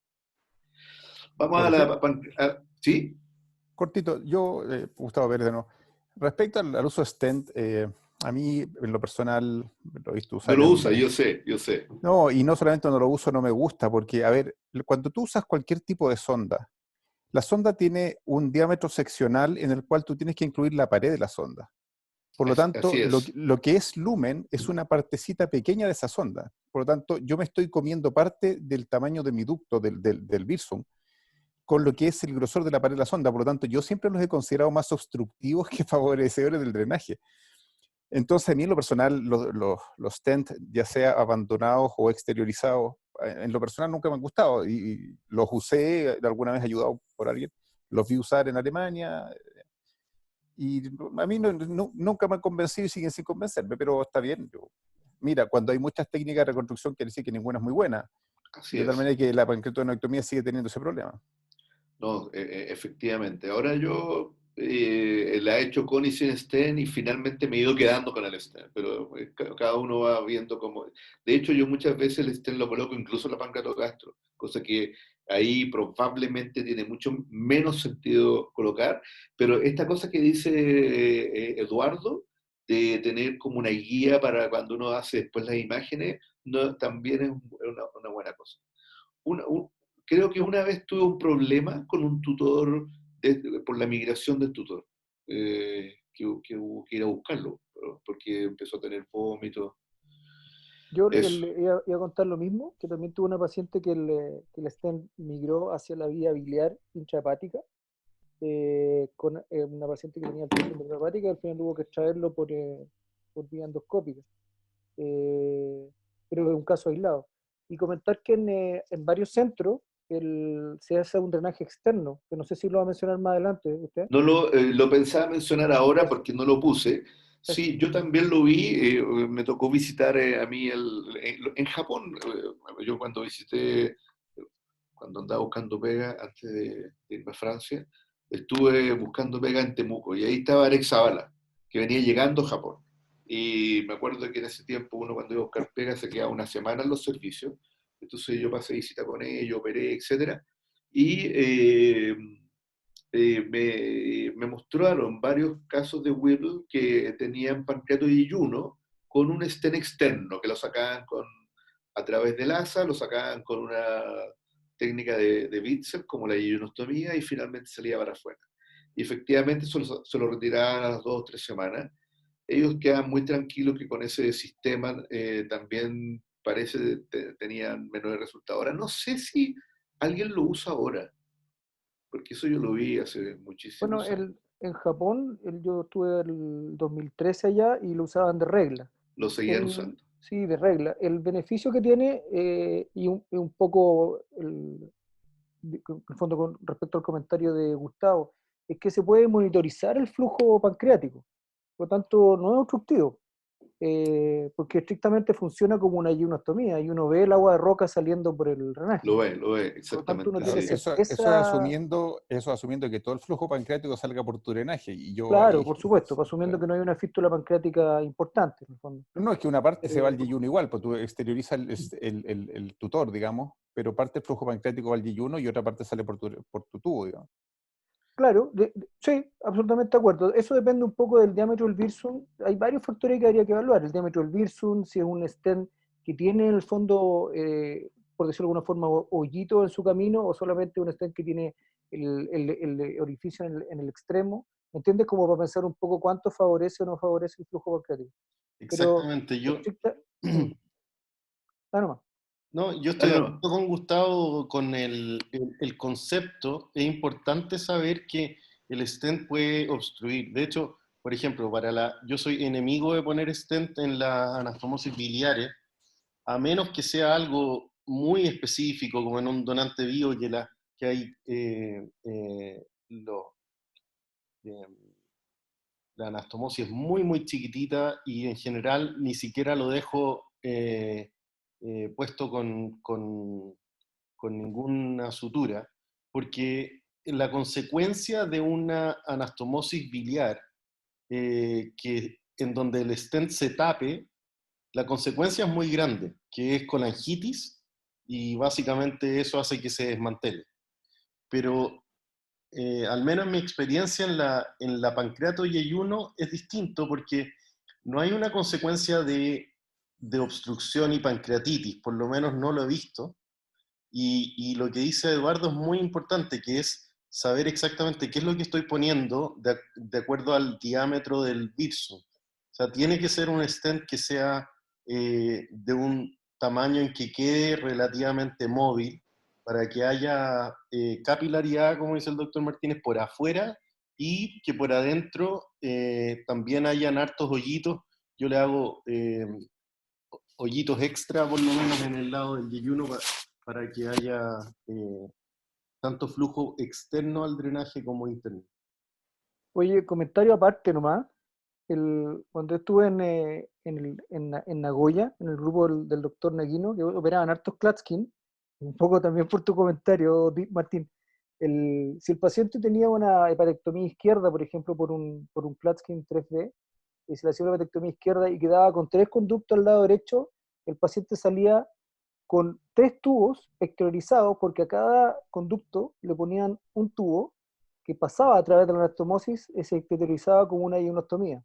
Vamos a Correcto. ¿Sí? Cortito, yo, Gustavo Pérez, ¿no? Respecto al uso de stent, a mí, en lo personal, lo he visto No usar lo usa, yo sé. No, y no solamente no lo uso, no me gusta, porque, a ver, cuando tú usas cualquier tipo de sonda, la sonda tiene un diámetro seccional en el cual tú tienes que incluir la pared de la sonda. Por lo tanto, Así lo, es. lo que es lumen es una partecita pequeña de esa sonda. Por lo tanto, yo me estoy comiendo parte del tamaño de mi ducto, del Virsum, con lo que es el grosor de la pared de la sonda. Por lo tanto, yo siempre los he considerado más obstructivos que favorecedores del drenaje. Entonces, a mí en lo personal, los stent, ya sea abandonados o exteriorizados, en lo personal nunca me han gustado y los usé, alguna vez ayudado por alguien, los vi usar en Alemania y a mí nunca me han convencido y siguen sin convencerme, pero está bien. Mira, cuando hay muchas técnicas de reconstrucción quiere decir que ninguna es muy buena, Así de tal es. manera que la pancreatonectomía sigue teniendo ese problema. No, efectivamente. Ahora yo la he hecho con y sin stent y finalmente me he ido quedando con el stent, pero cada uno va viendo cómo. De hecho, yo muchas veces el stent lo coloco incluso en la pancreatogastro, cosa que ahí probablemente tiene mucho menos sentido colocar, pero esta cosa que dice Eduardo, de tener como una guía para cuando uno hace después las imágenes, no, también es una buena cosa. Una, un- Creo que una vez tuve un problema con un tutor por la migración del tutor, que hubo que ir a buscarlo, porque empezó a tener vómitos. Yo Eso. iba a contar lo mismo, que también tuve una paciente que el stent migró hacia la vía biliar intrahepática, con una paciente que tenía presión intrahepática, y al final hubo que extraerlo por vía endoscópica. Eh, pero es un caso aislado. Y comentar que en varios centros se hace un drenaje externo, que no sé si lo va a mencionar más adelante usted. No lo pensaba mencionar ahora Eso, porque no lo puse. eso. Sí, yo también lo vi, me tocó visitar a mí en Japón, yo cuando visité, cuando andaba buscando pega antes de irme a Francia, estuve buscando pega en Temuco y ahí estaba Alex Zavala, que venía llegando a Japón. Y me acuerdo que en ese tiempo uno cuando iba a buscar pega se quedaba una semana en los servicios, entonces yo pasé visita con ellos, operé, etcétera. Y me mostraron varios casos de Whipple que tenían pancreatoyeyuno con un stent externo, que lo sacaban a través del ASA, lo sacaban con una técnica de Bitzel, como la yeyonostomía, y finalmente salía para afuera. Y efectivamente se lo retiraban a las 2 o 3 semanas. Ellos quedan muy tranquilos que con ese sistema también parece tenían menores resultados. Ahora, no sé si alguien lo usa ahora, porque eso yo lo vi hace Bueno, muchísimos años. en Japón yo estuve el 2013 allá y lo usaban de regla. Lo seguían usando. Sí, de regla. El beneficio que tiene, y un poco, en el fondo con respecto al comentario de Gustavo, es que se puede monitorizar el flujo pancreático. Por lo tanto, no es obstructivo. porque estrictamente funciona como una ionostomía y uno ve el agua de roca saliendo por el drenaje. Lo es, Por lo tanto, uno exactamente, tiene sí. Eso certeza. eso asumiendo que todo el flujo pancreático salga por tu drenaje. Y yo Claro, ahí, por supuesto, asumiendo que no hay una fístula pancreática importante, en el fondo. no, es que una parte se va al Eh, yeyuno igual, pues tú exteriorizas el tutor, digamos, pero parte del flujo pancreático va al yeyuno y otra parte sale por tu tubo, digamos. claro, sí, absolutamente de acuerdo. Eso depende un poco del diámetro del Wirsung. Hay varios factores que habría que evaluar. El diámetro del Wirsung, si es un stent que tiene en el fondo, por decirlo de alguna forma, hoyito en su camino, o solamente un stent que tiene el orificio en el extremo. ¿Me entiendes? Como para pensar un poco cuánto favorece o no favorece el flujo pancreático. Pero Exactamente, estricta, ah, nomás. no, yo estoy de Dale nomás. acuerdo con Gustavo con el concepto. Es importante saber que el stent puede obstruir. De hecho, por ejemplo, yo soy enemigo de poner stent en las anastomosis biliares, a menos que sea algo muy específico, como en un donante vivo que hay eh, la anastomosis es muy, muy chiquitita y en general ni siquiera lo dejo puesto con ninguna sutura, porque la consecuencia de una anastomosis biliar, en donde el stent se tape, la consecuencia es muy grande, que es colangitis, y básicamente eso hace que se desmantele. Pero al menos mi experiencia en la pancreato y ayuno es distinto porque no hay una consecuencia de obstrucción y pancreatitis, por lo menos no lo he visto. Y lo que dice Eduardo es muy importante, que es saber exactamente qué es lo que estoy poniendo de acuerdo al diámetro del virus. O sea, tiene que ser un stent que sea de un tamaño en que quede relativamente móvil para que haya capilaridad, como dice el doctor Martínez, por afuera y que por adentro también hayan hartos hoyitos. Yo le hago hoyitos extra, por lo menos en el lado del yeyuno, para que haya tanto flujo externo al drenaje como interno. Oye, comentario aparte nomás. Cuando estuve en Nagoya, en el grupo del doctor Naguino, que operaban hartos Klatskin, un poco también por tu comentario, Martín, si el paciente tenía una hepatectomía izquierda, por ejemplo, por un Klatskin 3D, y se le hacía una hepatectomía izquierda y quedaba con 3 conductos al lado derecho, el paciente salía con 3 tubos exteriorizados porque a cada conducto le ponían un tubo que pasaba a través de la anastomosis y se exteriorizaba como una ionostomía.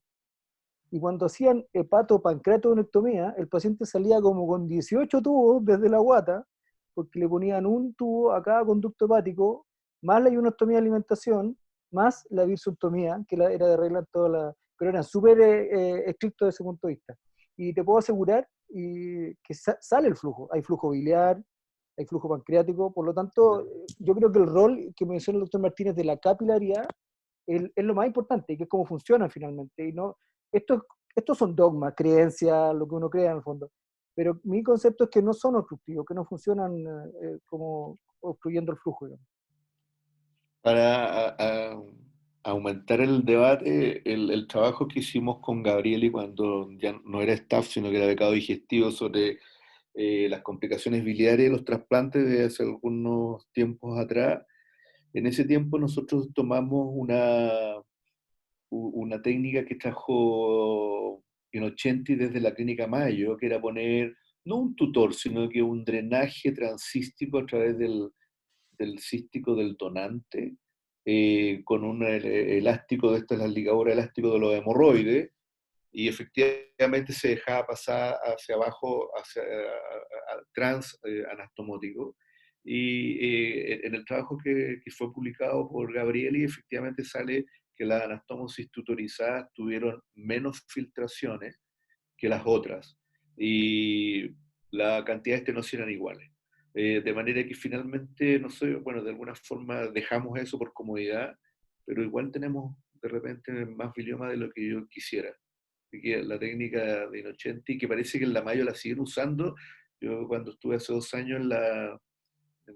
Y cuando hacían hepatopancreatonectomía, el paciente salía como con 18 tubos desde la guata, porque le ponían un tubo a cada conducto hepático, más la ionostomía de alimentación, más la virsuctomía, que era de regla en toda la... Pero eran súper estrictos desde ese punto de vista. Y te puedo asegurar que sale el flujo. Hay flujo biliar, hay flujo pancreático, por lo tanto, yo creo que el rol que menciona el doctor Martínez de la capilaridad es lo más importante, que es cómo funciona finalmente. Y no, estos son dogmas, creencias, lo que uno crea en el fondo. Pero mi concepto es que no son obstructivos, que no funcionan como obstruyendo el flujo, digamos. Para aumentar el debate, el trabajo que hicimos con Gabrieli cuando ya no era staff, sino que era becado digestivo sobre las complicaciones biliares y los trasplantes de hace algunos tiempos atrás. En ese tiempo nosotros tomamos una técnica que trajo Innocenti desde la clínica Mayo, que era poner no un tutor, sino que un drenaje transcístico a través del cístico del donante, con un elástico de estas, las ligaduras elástico de los hemorroides, y efectivamente se dejaba pasar hacia abajo, hacia trans anastomótico. Y en el trabajo que fue publicado por Gabrieli, efectivamente sale que las anastomosis tutorizadas tuvieron menos filtraciones que las otras, y la cantidad de estenosis eran iguales. De manera que finalmente, no sé, bueno, de alguna forma dejamos eso por comodidad, pero igual tenemos de repente más bilioma de lo que yo quisiera. Así que la técnica de Innocenti, que parece que en la Mayo la siguen usando. Yo cuando estuve hace 2 años en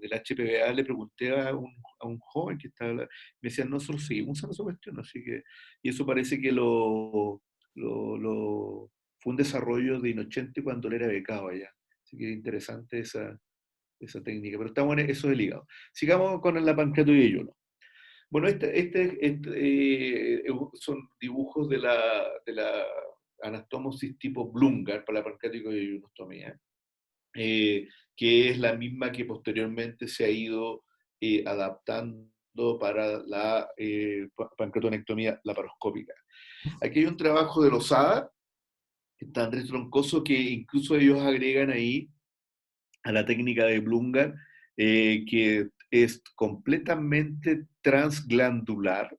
el HPBA le pregunté a un joven que estaba, me decían, nosotros seguimos usando esa cuestión, así que, y eso parece que lo fue un desarrollo de Innocenti cuando él era becado allá. Así que interesante esa técnica, pero está bueno eso del hígado. Sigamos con la pancreatitis y ayuno. Bueno, son dibujos de la anastomosis tipo Blumgard para la pancreatitis y ayunostomía, que es la misma que posteriormente se ha ido adaptando para la pancreatonectomía laparoscópica. Aquí hay un trabajo de Lozada, que está Andrés Troncoso, que incluso ellos agregan ahí a la técnica de Blumgard, que es completamente transglandular,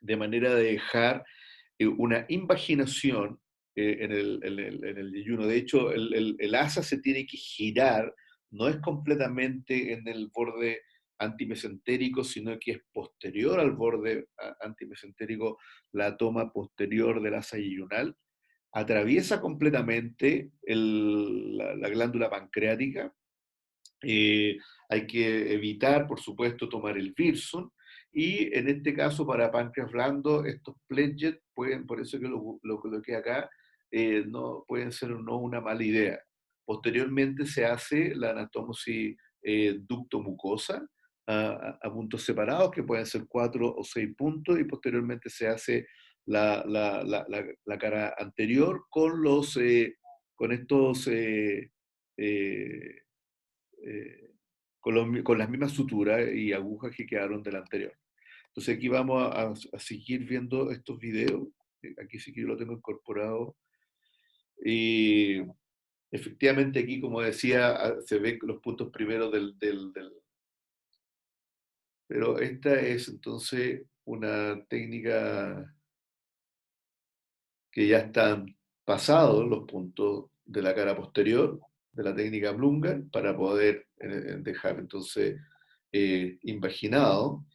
de manera de dejar una invaginación en el yeyuno. De hecho, el asa se tiene que girar, no es completamente en el borde antimesentérico, sino que es posterior al borde antimesentérico, la toma posterior del asa yeyunal, atraviesa completamente la glándula pancreática. Hay que evitar, por supuesto, tomar el Wirsung, y en este caso para páncreas blando, estos pledgets pueden, por eso que lo coloqué acá, no pueden ser no una mala idea. Posteriormente se hace la anastomosis ducto-mucosa a puntos separados, que pueden ser 4 o 6 puntos, y posteriormente se hace la cara anterior con estos eh, con las mismas suturas y agujas que quedaron del anterior. Entonces aquí vamos a seguir viendo estos videos. Aquí sí que yo lo tengo incorporado. Y efectivamente aquí, como decía, se ven los puntos primeros Pero esta es entonces una técnica que ya están pasados los puntos de la cara posterior de la técnica Blumgard para poder dejar entonces invaginado,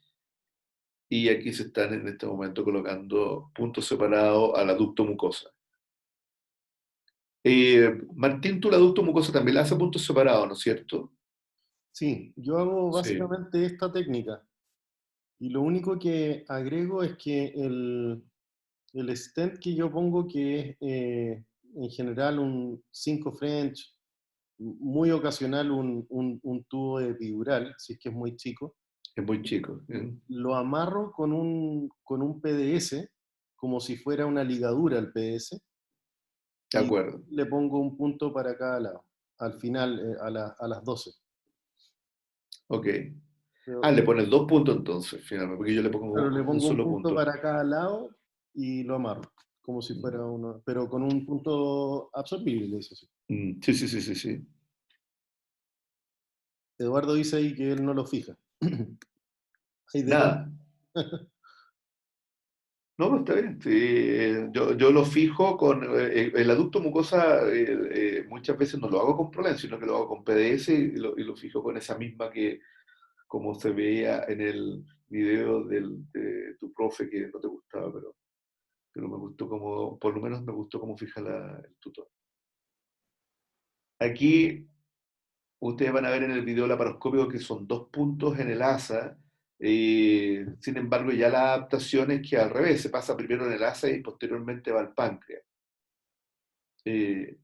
y aquí se están en este momento colocando puntos separados a la ducto mucosa. Martín, tú la ducto mucosa también la haces puntos separados, ¿no es cierto? Sí, yo hago Sí, básicamente esta técnica y lo único que agrego es que el stent que yo pongo, que es en general un 5 French, muy ocasional un tubo epidural, si es que es muy chico, es muy chico. ¿Eh? lo amarro con un PDS, como si fuera una ligadura al PDS, De y acuerdo. le pongo un punto para cada lado, al final, a las 12. Ok. Pero, Le pones 2 puntos entonces, finalmente, porque yo le pero pongo le un pongo un solo punto punto. para cada lado y lo amarro, como si fuera uno, pero con un punto absorbible, eso sí. Sí, sí, sí, sí, sí. Eduardo dice ahí que él no lo fija. Hay de todo. Nada. No, pues está bien. Sí, yo lo fijo con el aducto mucosa, muchas veces no lo hago con Prolen, sino que lo hago con PDS, y lo fijo con esa misma que, como se veía en el video de tu profe, que no te gustaba, pero me gustó como, por lo menos me gustó cómo fija el tutor. Aquí ustedes van a ver en el video laparoscópico que son 2 puntos en el asa. Sin embargo, ya la adaptación es que al revés, se pasa primero en el asa y posteriormente va al páncreas. Eh,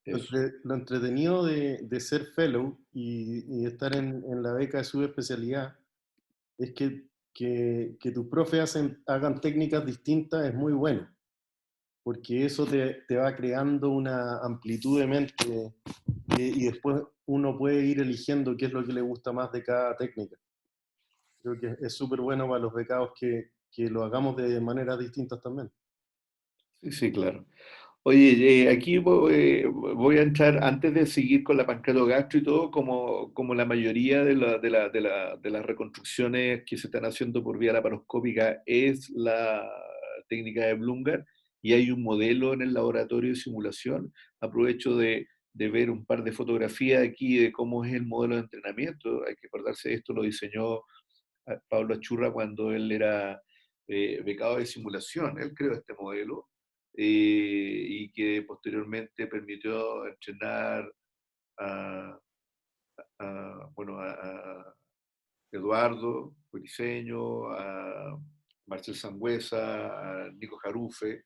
Eso. Lo entretenido de ser fellow y estar en la beca de subespecialidad es que tus profes hagan técnicas distintas es muy bueno, porque eso te va creando una amplitud de mente y después uno puede ir eligiendo qué es lo que le gusta más de cada técnica. Creo que es súper bueno para los becados que lo hagamos de maneras distintas también. Sí, sí, claro. Oye, aquí voy a entrar, antes de seguir con la pancreatogastro y todo, como la mayoría de las reconstrucciones que se están haciendo por vía laparoscópica es la técnica de Blumgard, y hay un modelo en el laboratorio de simulación. Aprovecho de ver un par de fotografías aquí de cómo es el modelo de entrenamiento. Hay que acordarse, esto lo diseñó Pablo Achurra cuando él era becado de simulación. Él creó este modelo, y que posteriormente permitió entrenar a, bueno, a Eduardo Briceño, Marcel Sangüesa, a Nico Jarufe,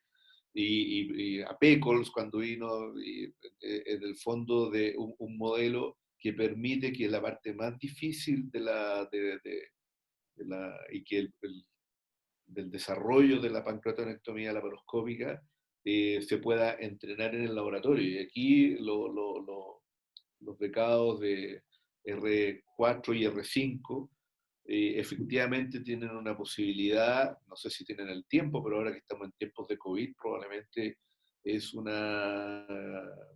y a Pecols cuando vino, en el fondo de un modelo que permite que la parte más difícil y que del desarrollo de la pancreatonectomía laparoscópica se pueda entrenar en el laboratorio. Y aquí los becados de R4 y R5 efectivamente tienen una posibilidad, no sé si tienen el tiempo, pero ahora que estamos en tiempos de COVID, probablemente es una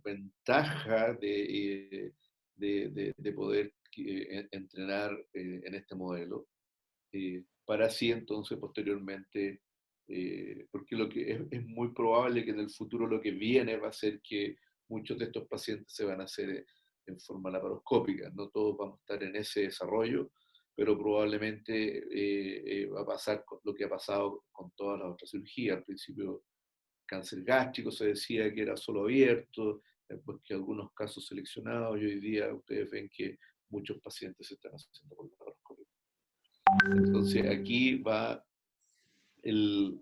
ventaja de poder entrenar en este modelo, para así entonces posteriormente, porque lo que es muy probable que en el futuro lo que viene va a ser que muchos de estos pacientes se van a hacer en forma laparoscópica. No todos vamos a estar en ese desarrollo, pero probablemente va a pasar lo que ha pasado con todas las otras cirugías. Al principio, cáncer gástrico se decía que era solo abierto, después que algunos casos seleccionados, y hoy día ustedes ven que muchos pacientes se están haciendo por laparoscopia. Entonces aquí va el,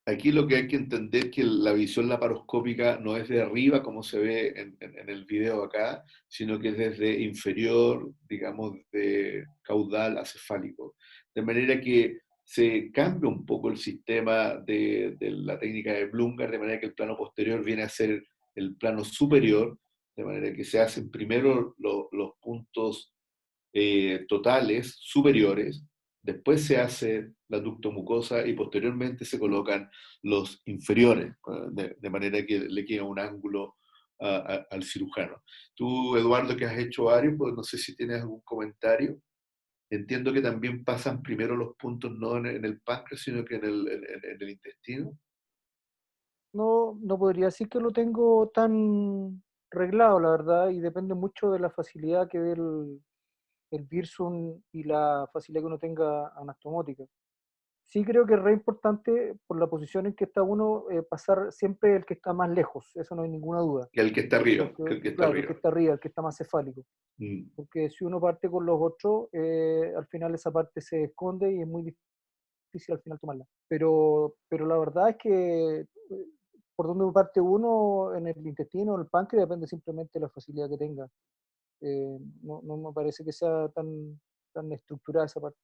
aquí lo que hay que entender que la visión laparoscópica no es de arriba como se ve en el video acá, sino que es desde inferior, digamos, de caudal a cefálico. De manera que se cambia un poco el sistema de la técnica de Blumgart, de manera que el plano posterior viene a ser el plano superior, de manera que se hacen primero los puntos totales superiores, después se hace la ductomucosa y posteriormente se colocan los inferiores, de manera que le queda un ángulo al cirujano. Tú, Eduardo, que has hecho varios, pues no sé si tienes algún comentario. Entiendo que también pasan primero los puntos no en el páncreas, sino que en el intestino. No, no podría decir que lo tengo tan reglado, la verdad, y depende mucho de la facilidad que dé el Virsum y la facilidad que uno tenga anastomótica. Sí creo que es re importante, por la posición en que está uno, pasar siempre el que está más lejos, eso no hay ninguna duda. Que el que está arriba, que Porque, el que está claro, el arriba. que está arriba, el que está más cefálico. Mm. Porque si uno parte con los otros, al final esa parte se esconde y es muy difícil al final tomarla. Pero la verdad es que por donde parte uno, en el intestino, en el páncreas, depende simplemente de la facilidad que tenga. No, no me parece que sea tan estructurada esa parte.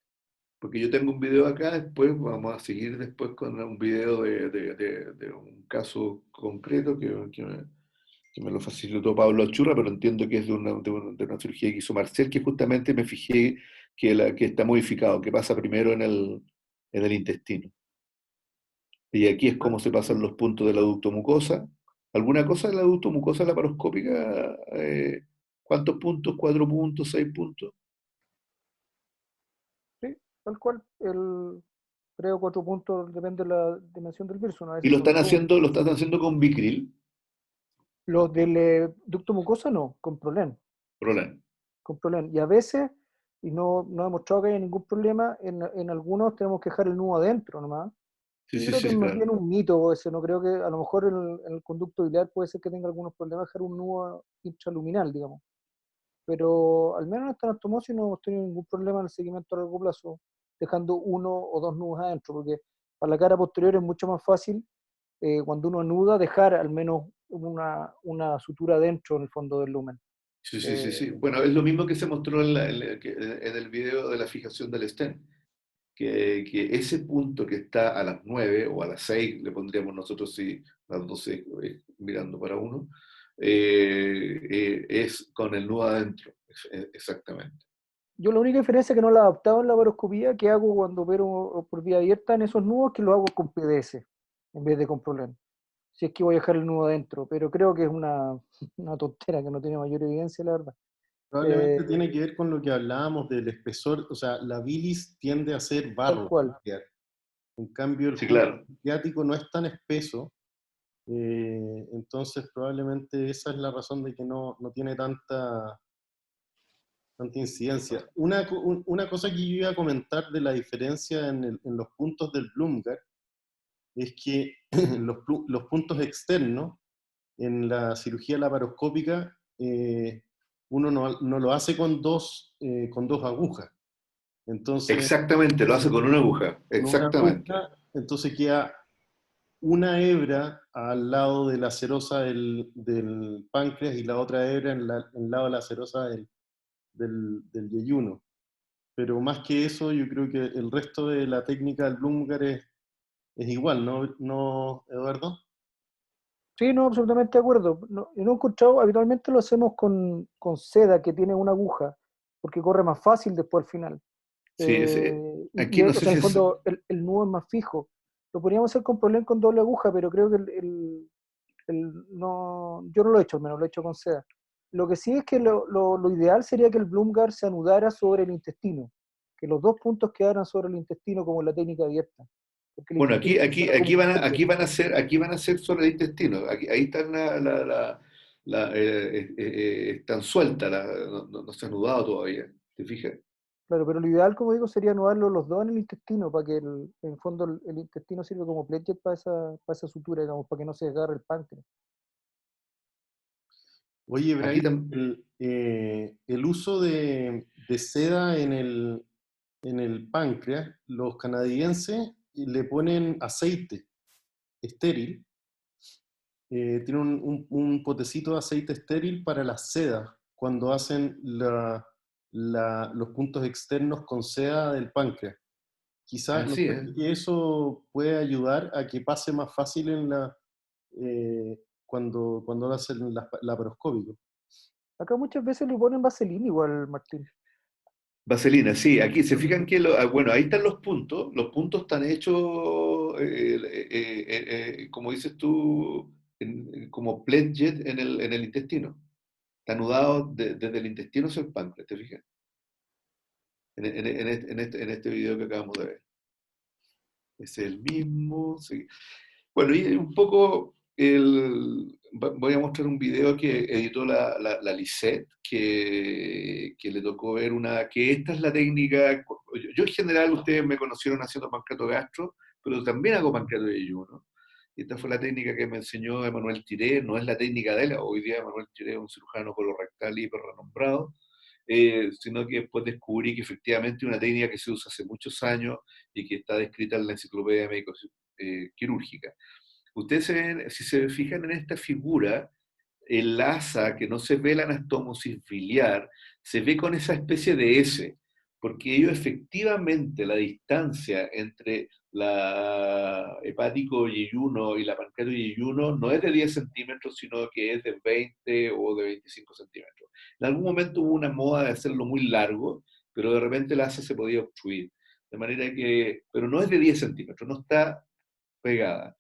Porque yo tengo un video acá, después vamos a seguir después con un video de un caso concreto que me lo facilitó Pablo Achurra, pero entiendo que es de una cirugía que hizo Marcel, que justamente me fijé que está modificado, que pasa primero en el intestino. Y aquí es cómo se pasan los puntos de la ductomucosa. ¿Alguna cosa de la ductomucosa laparoscópica? ¿Cuántos puntos? ¿4 puntos? ¿6 puntos? Sí, tal cual. 3 o 4 puntos depende de la dimensión del Pearson, a Y veces son solo 1. lo están haciendo con Bicril, Los del ducto mucosa no, Roland. con Prolen. Y a veces, y no he demostrado que haya ningún problema, en algunos tenemos que dejar el nudo adentro nomás. Sí, Yo sí, creo que es sí, más claro. bien un mito ese, no creo que a lo mejor en el conducto biliar puede ser que tenga algunos problemas dejar un nudo intraluminal, digamos. Pero al menos en esta anastomosis no hemos tenido ningún problema en el seguimiento a largo plazo, dejando 1 o 2 nudos adentro, porque para la cara posterior es mucho más fácil, cuando uno anuda, dejar al menos una sutura adentro en el fondo del lumen. Sí, sí, sí, Eh, sí. Bueno, es lo mismo que se mostró en el video de la fijación del stent, que ese punto que está a las 9 o a las 6, le pondríamos nosotros si las 12 mirando para uno, es con el nudo adentro, exactamente. Yo la única diferencia es que no la he adaptado en la laparoscopía que hago cuando opero por vía abierta en esos nudos, que lo hago con PDS en vez de con Prolen. Si es que voy a dejar el nudo adentro, pero creo que es una tontera que no tiene mayor evidencia, la verdad. Probablemente Eh, tiene que ver con lo que hablábamos del espesor, o sea, la bilis tiende a ser Tal barro. cual. En cambio, el Sí, flujo claro. pancreático no es tan espeso, entonces probablemente esa es la razón de que no tiene tanta incidencia. Una cosa que yo iba a comentar de la diferencia en los puntos del Blumgart es que los puntos externos en la cirugía laparoscópica uno no lo hace con dos agujas. Entonces, Exactamente, lo hace con una aguja. con una Exactamente. aguja, entonces queda una hebra al lado de la serosa del páncreas y la otra hebra en el lado de la serosa del yeyuno. Pero más que eso, yo creo que el resto de la técnica del Blumgar es igual, ¿no, Eduardo? Sí, no, absolutamente de acuerdo. No, yo no he encontrado, habitualmente lo hacemos con seda que tiene una aguja, porque corre más fácil después al final. Sí, aquí no O sé sea, en si el es. fondo el nudo es más fijo. Lo podríamos hacer con problema con doble aguja, pero creo que no, yo no lo he hecho, al menos lo he hecho con seda. Lo que sí es que lo ideal sería que el Blumgar se anudara sobre el intestino, que los dos puntos quedaran sobre el intestino como en la técnica abierta, porque el Bueno, intestino funciona como un puente. aquí van a ser sobre el intestino. Ahí están están sueltas, no se han anudado todavía. ¿Te fijas? Claro, pero lo ideal, como digo, sería anudarlo los dos en el intestino, para que en el fondo el intestino sirve como pledget para esa sutura, digamos, para que no se desgarre el páncreas. Oye, Aquí Brian, también. el uso de seda en el páncreas, los canadienses le ponen aceite estéril, tienen un potecito de aceite estéril para la seda, cuando hacen los puntos externos con seda del páncreas. Quizás, ¿no Así crees es. que eso puede ayudar a que pase más fácil cuando hacen laparoscópico? Acá muchas veces le ponen vaselina igual, Martín. Vaselina, sí, aquí se fijan que, bueno, ahí están los puntos están hechos, como dices tú, como pledget en el intestino, está anudado desde el intestino hacia el páncreas, ¿te fijas? En este video que acabamos de ver. Es el mismo, sí. Bueno, y un poco voy a mostrar un video que editó la Lisette, que le tocó ver que esta es la técnica. Yo en general, ustedes me conocieron haciendo pancreato gastro, pero también hago pancreato de ayuno. Y esta fue la técnica que me enseñó Emanuel Tiré, no es la técnica de él, hoy día Emanuel Tiré es un cirujano colorectal hiper renombrado, sino que después descubrí que efectivamente es una técnica que se usa hace muchos años y que está descrita en la enciclopedia médico quirúrgica. Ustedes si se fijan en esta figura, el asa, que no se ve la anastomosis biliar, se ve con esa especie de S, porque ello efectivamente la distancia entre la hepático yeyuno y la pancreato yeyuno no es de 10 centímetros, sino que es de 20 o de 25 centímetros. En algún momento hubo una moda de hacerlo muy largo, pero de repente el asa se podía obstruir. De manera que, pero no es de 10 centímetros, no está pegada.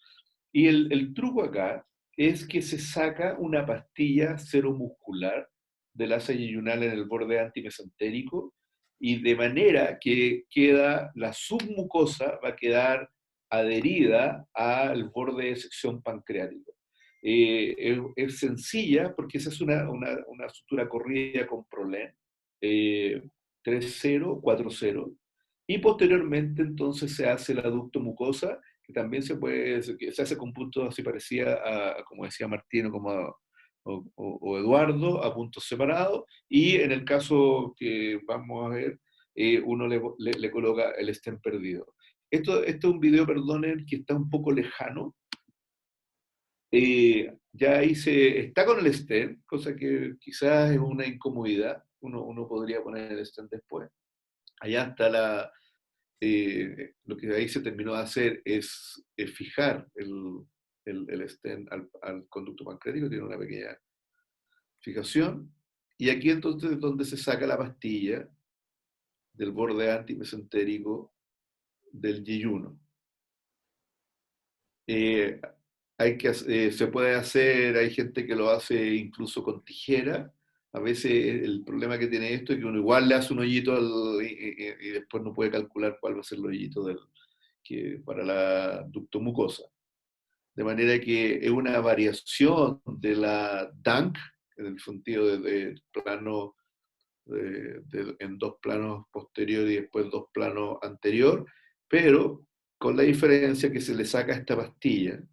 Y el truco acá es que se saca una pastilla seromuscular del asa yeyunal en el borde antimesentérico y de manera que queda la submucosa va a quedar adherida al borde de sección pancreático. Es sencilla porque esa es una sutura corrida con Prolen, 3-0, 4-0, y posteriormente entonces se hace el aducto mucosa que también se hace con puntos así parecía a, como decía Martino, o Eduardo, a puntos separados, y en el caso que vamos a ver, uno le coloca el stent perdido. Esto es un video, perdonen, que está un poco lejano. Ya ahí está con el stent, cosa que quizás es una incomodidad. Uno podría poner el stent después. Allá está lo que ahí se terminó de hacer es fijar el stent al conducto pancreático, tiene una pequeña fijación, y aquí entonces es donde se saca la pastilla del borde antimesentérico del yeyuno. Eh, se puede hacer, hay gente que lo hace incluso con tijera. A veces el problema que tiene esto es que uno igual le hace un hoyito y después no puede calcular cuál va a ser el hoyito para la ductomucosa. De manera que es una variación de la DANC, en el sentido de plano, en dos planos posterior y después dos planos anterior, pero con la diferencia que se le saca esta pastilla.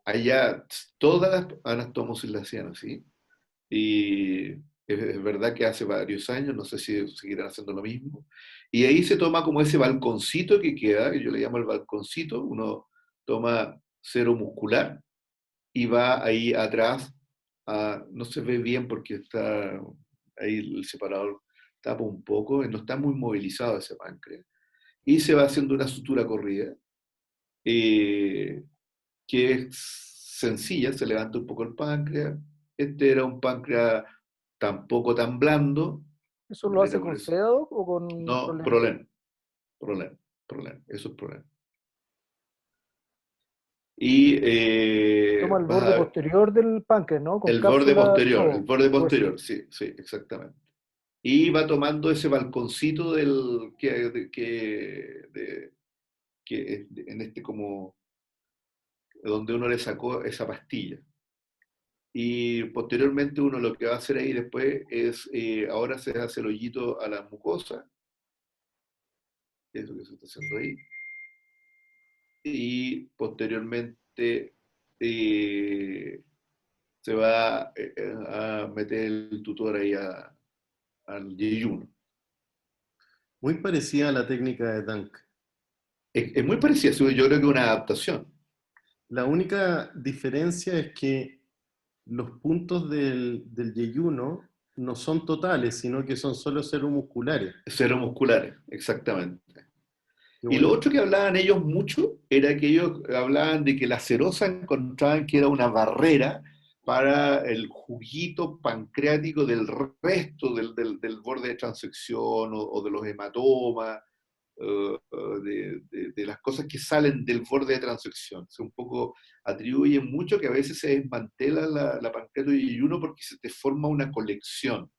Allá todas las anastomosis la hacían así, y Es verdad que hace varios años, no sé si seguirán haciendo lo mismo. Y ahí se toma como ese balconcito que queda, que yo le llamo el balconcito, uno toma cero muscular y va ahí atrás, no se ve bien porque está ahí el separador tapa un poco, y no está muy movilizado ese páncreas. Y se va haciendo una sutura corrida, eh, que es sencilla, se levanta un poco el páncreas. Este era un páncreas tampoco tan blando, ¿Eso lo era hace por con eso. sedado o con No, problema? problema, eso es problema. Y Toma el vas borde a ver posterior del páncreas, ¿no? Con cápsula y el todo. borde Todo eso. posterior, sí, sí, exactamente. Y va tomando ese balconcito del que en este como donde uno le sacó esa pastilla. Y posteriormente uno lo que va a hacer ahí después es, ahora se hace el hoyito a la mucosa, eso que se está haciendo ahí, y posteriormente se va a meter el tutor ahí al yeyuno. Muy parecida a la técnica de Dunk. Es muy parecida, yo creo que es una adaptación. La única diferencia es que los puntos del yeyuno no son totales, sino que son solo musculares. Cero musculares, exactamente. Qué Y lo bueno. otro que hablaban ellos mucho era que ellos hablaban de que la cerosa encontraban que era una barrera para el juguito pancreático del resto del borde de transección o de los hematomas, de las cosas que salen del borde de transección. O sea, un poco atribuyen mucho que a veces se desmantela la pancreatoyeyuno porque se te forma una colección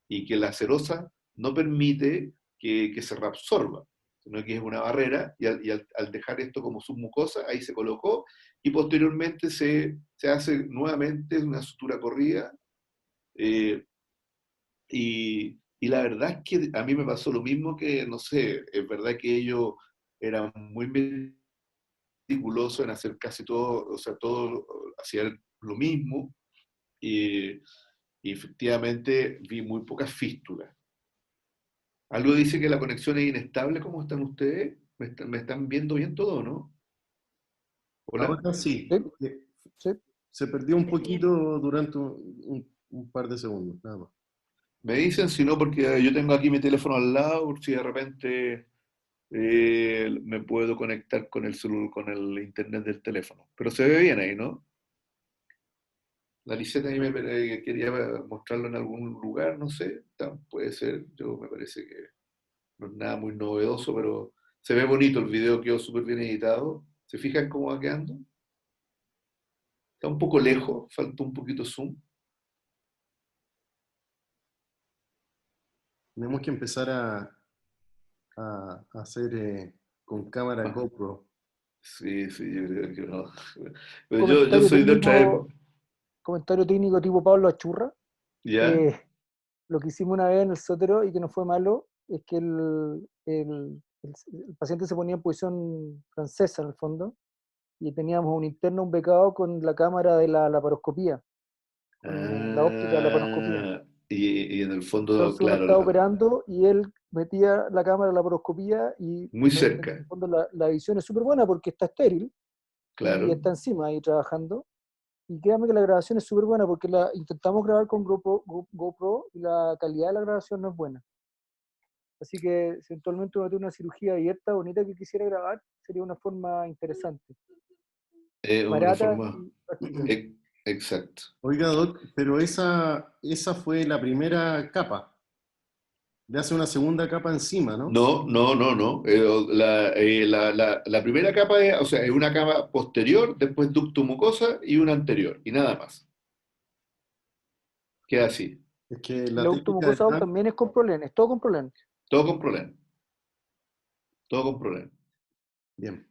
y que la cerosa no permite que se reabsorba, sino que es una barrera y al dejar esto como submucosa, ahí se colocó y posteriormente se hace nuevamente una sutura corrida, eh, y la verdad es que a mí me pasó lo mismo que, no sé, es verdad que ellos eran muy meticulosos en hacer casi todo, o sea, todo hacían lo mismo, y, y efectivamente vi muy pocas fístulas. Algo dice que la conexión es inestable. ¿Cómo están ustedes? Me están viendo bien todo, no? ¿Hola? Ahora sí, Sí, sí. se perdió un poquito durante un par de segundos, nada más. Me dicen si no, porque yo tengo aquí mi teléfono al lado, por si de repente me puedo conectar con con el internet del teléfono. Pero se ve bien ahí, ¿no? La Liseta ahí quería mostrarlo en algún lugar, no sé. Puede ser, yo me parece que no es nada muy novedoso, pero se ve bonito el video, quedó súper bien editado. ¿Se fijan cómo va quedando? Está un poco lejos, falta un poquito zoom. Tenemos que empezar a hacer con cámara Ah, GoPro. sí, sí, yo creo que no. Pero yo Comentario soy de otra técnico, época. comentario técnico tipo Pablo Achurra. ¿Ya? Eh, lo que hicimos una vez en el Sotero y que no fue malo es que el paciente se ponía en posición francesa en el fondo y teníamos un interno, un becado con la cámara de la laparoscopía, con la óptica de la laparoscopía. Ah, y en el fondo, Entonces uno claro, estaba operando y él metía la cámara en la laparoscopía y muy en el cerca, fondo la visión es súper buena porque está estéril y claro. está encima ahí trabajando. Y créanme que la grabación es súper buena porque la intentamos grabar con GoPro y la calidad de la grabación no es buena. Así que si eventualmente uno tiene una cirugía abierta, bonita que quisiera grabar, sería una forma interesante, Una barata forma. y práctica. Exacto. Oiga, Doc, pero esa fue la primera capa. Le hace una segunda capa encima, ¿no? No, no, no, no. La primera capa es, o sea, es una capa posterior, después ducto mucosa y una anterior, y nada más. Queda así. Es que El la auto técnica de mucosal Dunk, también es con problemas, es todo con problemas. Todo con problema. Todo con problema. bien.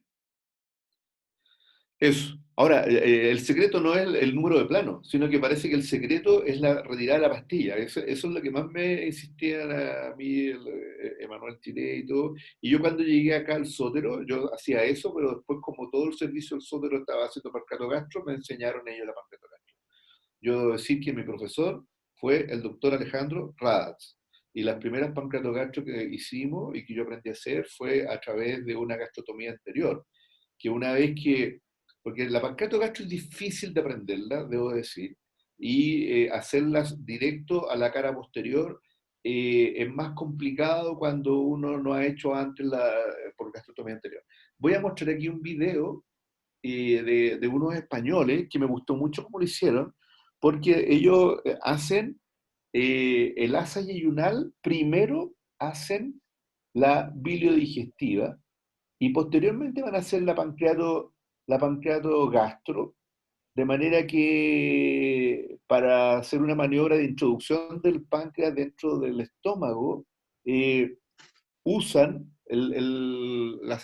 Eso. Ahora, el secreto no es el número de plano, sino que parece que el secreto es la retirada de la pastilla. Eso es lo que más me insistía a mí, Emanuel Chile y todo. Y yo cuando llegué acá al Sótero, yo hacía eso, pero después como todo el servicio del Sótero estaba haciendo Parcato Gastro, me enseñaron ellos la Parcato Gastro. Yo debo decir que mi profesor fue el doctor Alejandro Radatz. Y las primeras pancreatogastro que hicimos y que yo aprendí a hacer fue a través de una gastrotomía anterior. Que una vez que, porque la pancreatogastro es difícil de aprenderla, debo decir, y hacerlas directo a la cara posterior es más complicado cuando uno no ha hecho antes por gastrotomía anterior. Voy a mostrar aquí un video de unos españoles que me gustó mucho cómo lo hicieron, porque ellos hacen el asa yeyunal, primero hacen la biliodigestiva y posteriormente van a hacer la pancreato gastro, de manera que para hacer una maniobra de introducción del páncreas dentro del estómago, usan la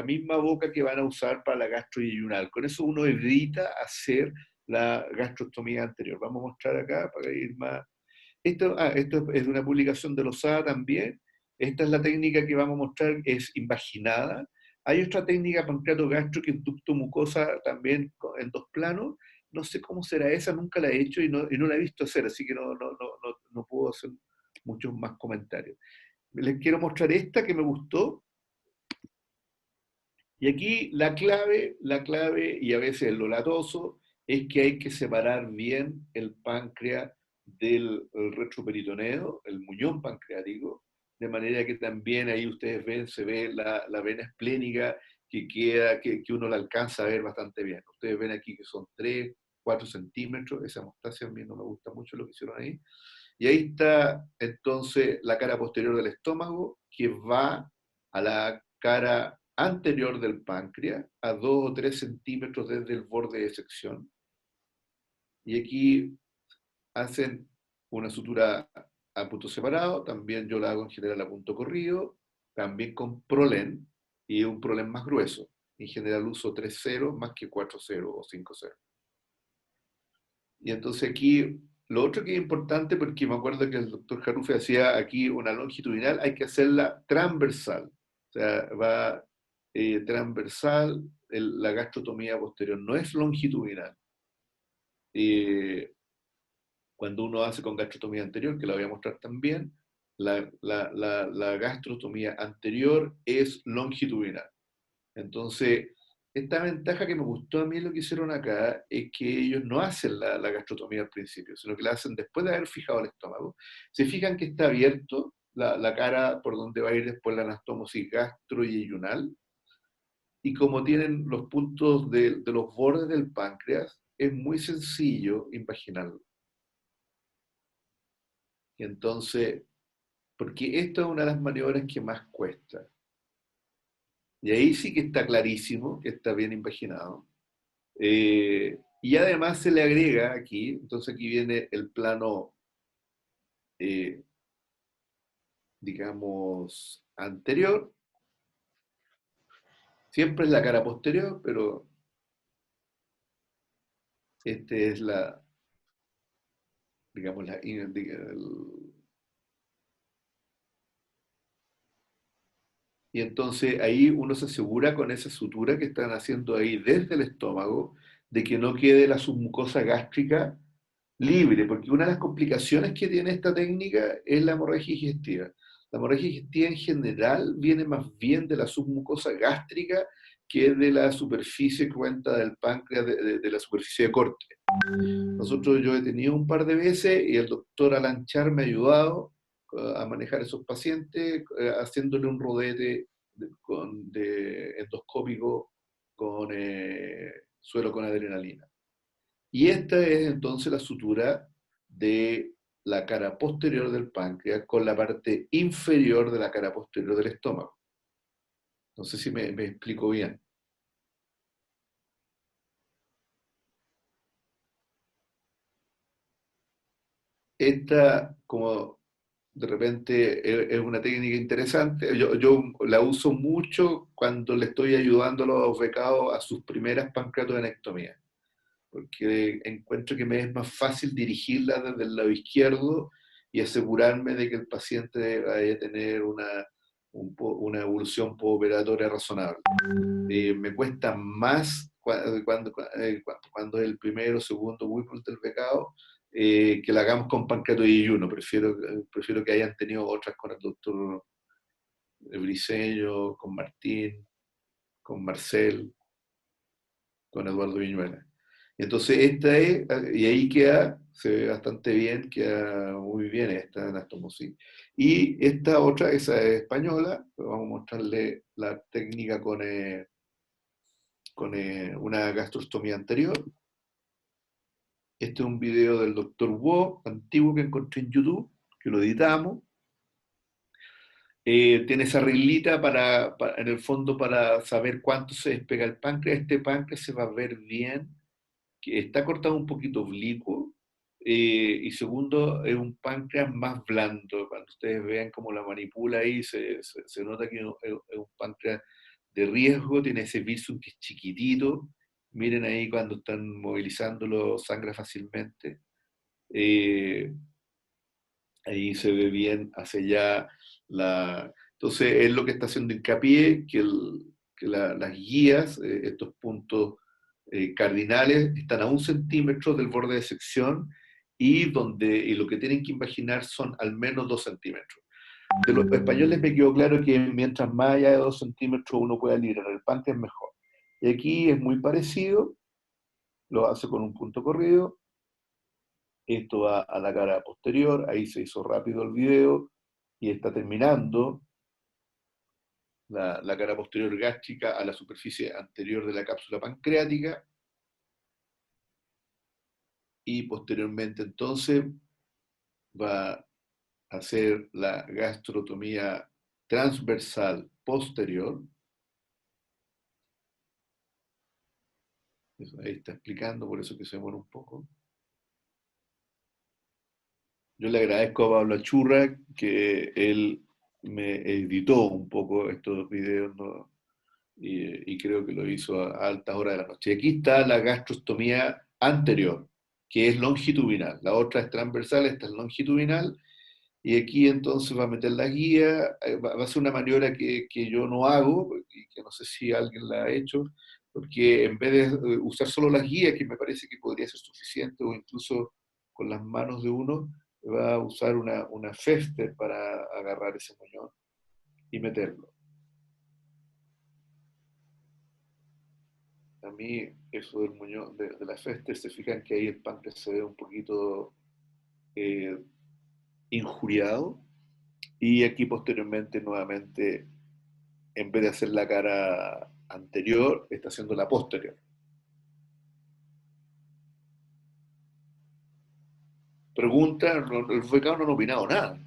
misma boca que van a usar para la gastroyeyunal. Con eso uno evita hacer la gastrostomía anterior. Vamos a mostrar acá para ir más. Esto es de una publicación de Losada también. Esta es la técnica que vamos a mostrar, es invaginada. Hay otra técnica pancreatogastro que es ducto mucosa también en 2 planos. No sé cómo será esa, nunca la he hecho y no la he visto hacer, así que no puedo hacer muchos más comentarios. Les quiero mostrar esta que me gustó. Y aquí la clave, y a veces lo latoso, es que hay que separar bien el páncreas del retroperitoneo, el muñón pancreático, de manera que también ahí ustedes ven, se ve la vena esplénica que queda, que uno la alcanza a ver bastante bien. Ustedes ven aquí que son 3, 4 centímetros, esa hemostasia a mí no me gusta mucho lo que hicieron ahí. Y ahí está entonces la cara posterior del estómago que va a la cara anterior del páncreas, a 2 o 3 centímetros desde el borde de sección. Y aquí hacen una sutura a punto separado, también yo la hago en general a punto corrido, también con Prolen, y un Prolen más grueso. En general uso 3-0 más que 4-0 o 5-0. Y entonces aquí, lo otro que es importante, porque me acuerdo que el doctor Jarufe hacía aquí una longitudinal, hay que hacerla transversal. O sea, va transversal, la gastrotomía posterior no es longitudinal. Cuando uno hace con gastrotomía anterior, que la voy a mostrar también, la gastrotomía anterior es longitudinal. Entonces, esta ventaja que me gustó a mí lo que hicieron acá es que ellos no hacen la gastrotomía al principio, sino que la hacen después de haber fijado el estómago. Se fijan que está abierto la cara por donde va a ir después la anastomosis gastroyeyunal, y como tienen los puntos de los bordes del páncreas, es muy sencillo imaginarlo. Y entonces, porque esto es una de las maniobras que más cuesta. Y ahí sí que está clarísimo, que está bien imaginado. Y además se le agrega aquí, entonces aquí viene el plano, digamos, anterior. Siempre es la cara posterior, pero este es digamos, y entonces ahí uno se asegura con esa sutura que están haciendo ahí desde el estómago de que no quede la submucosa gástrica libre, porque una de las complicaciones que tiene esta técnica es la hemorragia digestiva. La hemorragia digestiva en general viene más bien de la submucosa gástrica que de la superficie cruenta del páncreas, de la superficie de corte. Yo he tenido un par de veces y el doctor Alan Char me ha ayudado a manejar esos pacientes haciéndole un rodete endoscópico con suero con adrenalina. Y esta es entonces la sutura de la cara posterior del páncreas con la parte inferior de la cara posterior del estómago. No sé si me explico bien. Esta, como de repente es una técnica interesante, yo la uso mucho cuando le estoy ayudando a los becados a sus primeras pancreatovenectomías, porque encuentro que me es más fácil dirigirla desde el lado izquierdo y asegurarme de que el paciente vaya a tener una evolución postoperatoria razonable. Me cuesta más cuando es el primero o segundo Whipple del becado, que la hagamos con pancreatoyeyuno. Prefiero que hayan tenido otras con el doctor Briceño, con Martín, con Marcel, con Eduardo Viñuela. Entonces esta es, y ahí queda, se ve bastante bien, queda muy bien esta anastomosis. Y esta otra, esa es española, vamos a mostrarle la técnica con una gastrostomía anterior. Este es un video del doctor Wu, antiguo, que encontré en YouTube, que lo editamos. Tiene esa reglita en el fondo para saber cuánto se despega el páncreas. Este páncreas se va a ver bien, que está cortado un poquito oblicuo, y segundo, es un páncreas más blando. Cuando ustedes vean cómo la manipula ahí, se nota que es un páncreas de riesgo, tiene ese visum que es chiquitito. Miren ahí cuando están movilizándolo, sangra fácilmente. Ahí se ve bien hacia allá la... Entonces es lo que está haciendo hincapié, que las guías, estos puntos cardinales, están a 1 centímetro del borde de sección, y lo que tienen que imaginar son al menos 2 centímetros. De los españoles me quedó claro que mientras más allá de 2 centímetros uno pueda liberar el páncreas, mejor. Y aquí es muy parecido, lo hace con un punto corrido. Esto va a la cara posterior, ahí se hizo rápido el video, y está terminando la cara posterior gástrica a la superficie anterior de la cápsula pancreática, y posteriormente entonces va a hacer la gastrotomía transversal posterior. Eso ahí está explicando, por eso que se demora un poco. Yo le agradezco a Pablo Achurra que él me editó un poco estos videos, ¿no? Y creo que lo hizo a altas horas de la noche. Y aquí está la gastrostomía anterior, que es longitudinal. La otra es transversal, esta es longitudinal. Y aquí entonces va a meter la guía, va a ser una maniobra que yo no hago, y que no sé si alguien la ha hecho, porque en vez de usar solo las guías, que me parece que podría ser suficiente, o incluso con las manos de uno, va a usar una Fester para agarrar ese muñón y meterlo. A mí, eso del muñón, de la Fester, se fijan que ahí el páncreas se ve un poquito injuriado, y aquí posteriormente nuevamente, en vez de hacer la cara anterior, está haciendo la posterior. Pregunta, el becado no han opinado nada.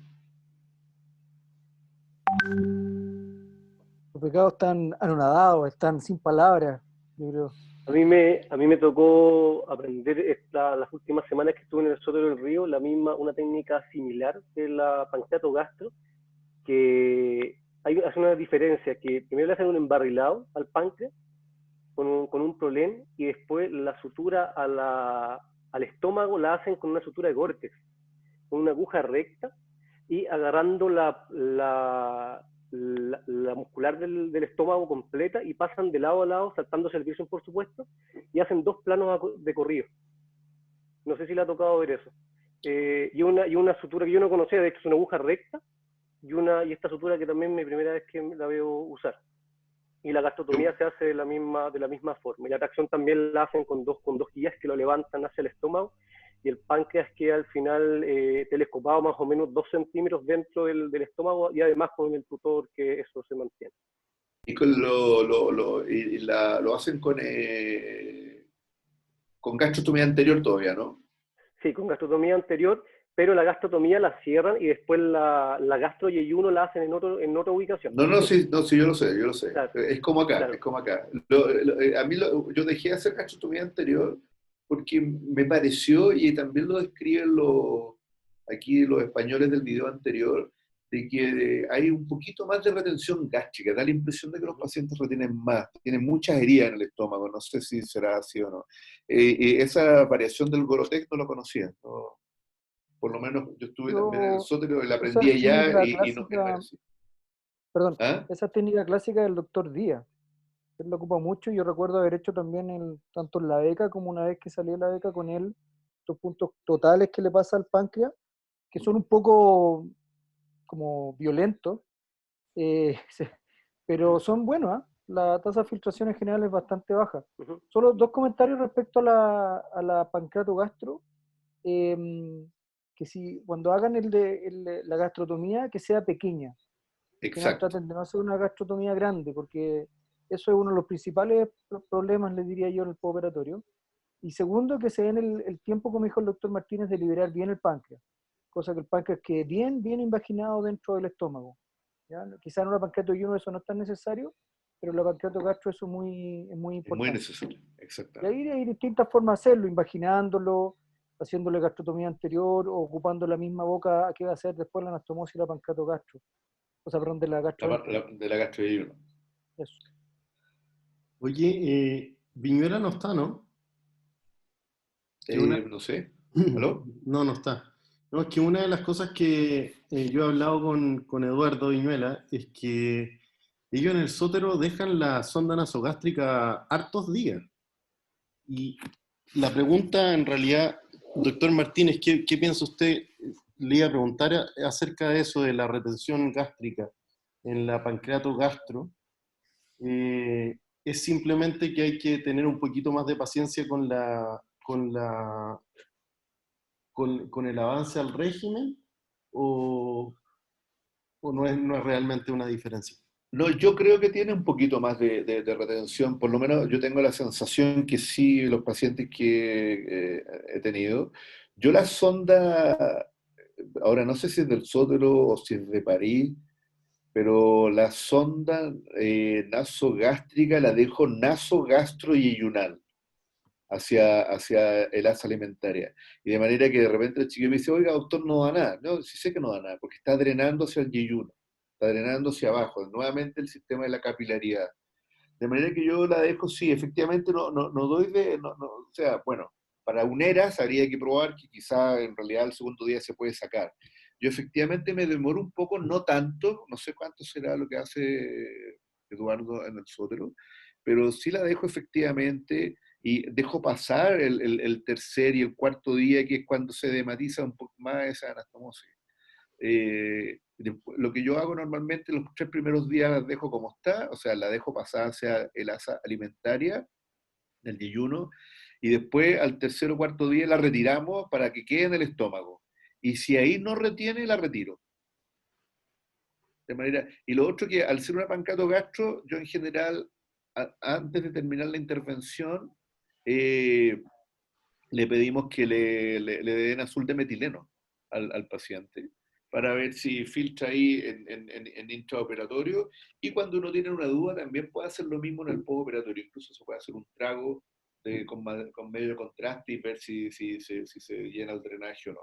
Los pecados están anonadados, están sin palabras, yo creo. A mí me tocó aprender las últimas semanas que estuve en el Sótero del Río, una técnica similar de la pancreatogastro, que hace una diferencia, que primero le hacen un embarrilado al páncreas con un prolén, y después la sutura al estómago la hacen con una sutura de Gore-Tex, con una aguja recta, y agarrando la muscular del estómago completa, y pasan de lado a lado, saltándose el visum, por supuesto, y hacen 2 planos de corrido. No sé si le ha tocado ver eso. Y una sutura que yo no conocía, de hecho es una aguja recta, y esta sutura que también es mi primera vez que la veo usar. Y la gastrotomía se hace de la misma forma. Y la tracción también la hacen con dos guías que lo levantan hacia el estómago, y el páncreas queda al final telescopado más o menos 2 centímetros dentro del estómago, y además con el tutor, que eso se mantiene. Y lo hacen con gastrostomía anterior todavía, ¿no? Sí, con gastrotomía anterior, pero la gastrotomía la cierran, y después la gastroyeyuno la hacen en otra ubicación. No, sí, yo lo sé. Claro, Es como acá, claro. es como acá. Yo dejé de hacer gastrostomía anterior porque me pareció, y también lo describen aquí los españoles del video anterior, de que hay un poquito más de retención gástrica. Da la impresión de que los pacientes retienen más, tienen muchas heridas en el estómago. No sé si será así o no. Esa variación del Gore-Tex no lo conocía, ¿no? Por lo menos yo estuve también en el Sótero y la Esa aprendí allá, técnica y no era clásica, así. perdón, ¿Ah? esa técnica clásica del doctor Díaz. Él lo ocupa mucho. Yo recuerdo haber hecho también tanto en la beca, como una vez que salí de la beca con él, estos puntos totales que le pasa al páncreas, que son un poco como violentos, pero son buenos, ¿ah? La tasa de filtración en general es bastante baja. Ujú. Solo dos comentarios respecto a la pancreatogastro. em, que si cuando hagan la gastrotomía, que sea pequeña. Al final Exacto. traten de no hacer una gastrotomía grande, porque eso es uno de los principales problemas, les diría yo, en el postoperatorio. Y segundo, que se den el tiempo, como dijo el doctor Martínez, de liberar bien el páncreas, cosa que el páncreas quede bien invaginado dentro del estómago. ¿Ya? Quizá en una pancreatoyuno eso no es tan necesario, pero en la pancreatogastro eso es muy Es muy importante. necesario, Y exactamente. ahí hay distintas formas de hacerlo, imaginándolo, haciéndole gastrotomía anterior, o ocupando la misma boca que va a hacer después la anastomosis y la pancreatogastro. O sea, perdón, de la gastroenteral. De la gastroenteritis. Eso. Oye, Viñuela no está, ¿no? Que una... No sé. ¿Aló? No, no está. No, es que una de las cosas que yo he hablado con Eduardo Viñuela es que ellos en el Sótero dejan la sonda nasogástrica hartos días. Y la pregunta en realidad, doctor Martínez, ¿qué piensa usted? Le iba a preguntar acerca de eso, de la retención gástrica en la pancreato gastro. Es simplemente que hay que tener un poquito más de paciencia con el avance al régimen, o, o no es realmente una diferencia. No, yo creo que tiene un poquito más de retención, por lo menos yo tengo la sensación que sí, los pacientes que he tenido. Yo la sonda, ahora no sé si es del Sótero o si es de París, pero la sonda nasogástrica la dejo nasogastroyeyunal hacia el asa alimentaria. Y de manera que de repente el chico me dice, oiga, doctor, no da nada. No, sí sé que no da nada, porque está drenando hacia el yeyuno, está drenando hacia abajo, nuevamente el sistema de la capilaridad. De manera que yo la dejo, sí, efectivamente no doy o sea, bueno, para uneras habría que probar que quizá en realidad el segundo día se puede sacar. Yo efectivamente me demoro un poco, no tanto, no sé cuánto será lo que hace Eduardo en el Sótero, pero sí la dejo efectivamente y dejo pasar el tercer y el cuarto día, que es cuando se dematiza un poco más esa anastomosis. Lo que yo hago normalmente los 3 primeros días las dejo como está, o sea, la dejo pasar hacia el asa alimentaria del yeyuno, y después al tercer o cuarto día la retiramos para que quede en el estómago. Y si ahí no retiene, la retiro. De manera, y lo otro que al ser una pancato gastro, yo en general, antes de terminar la intervención, eh, le pedimos que le den azul de metileno al paciente para ver si filtra ahí en intraoperatorio, y cuando uno tiene una duda también puede hacer lo mismo en el postoperatorio, incluso se puede hacer un trago con medio contraste y ver si se llena el drenaje o no.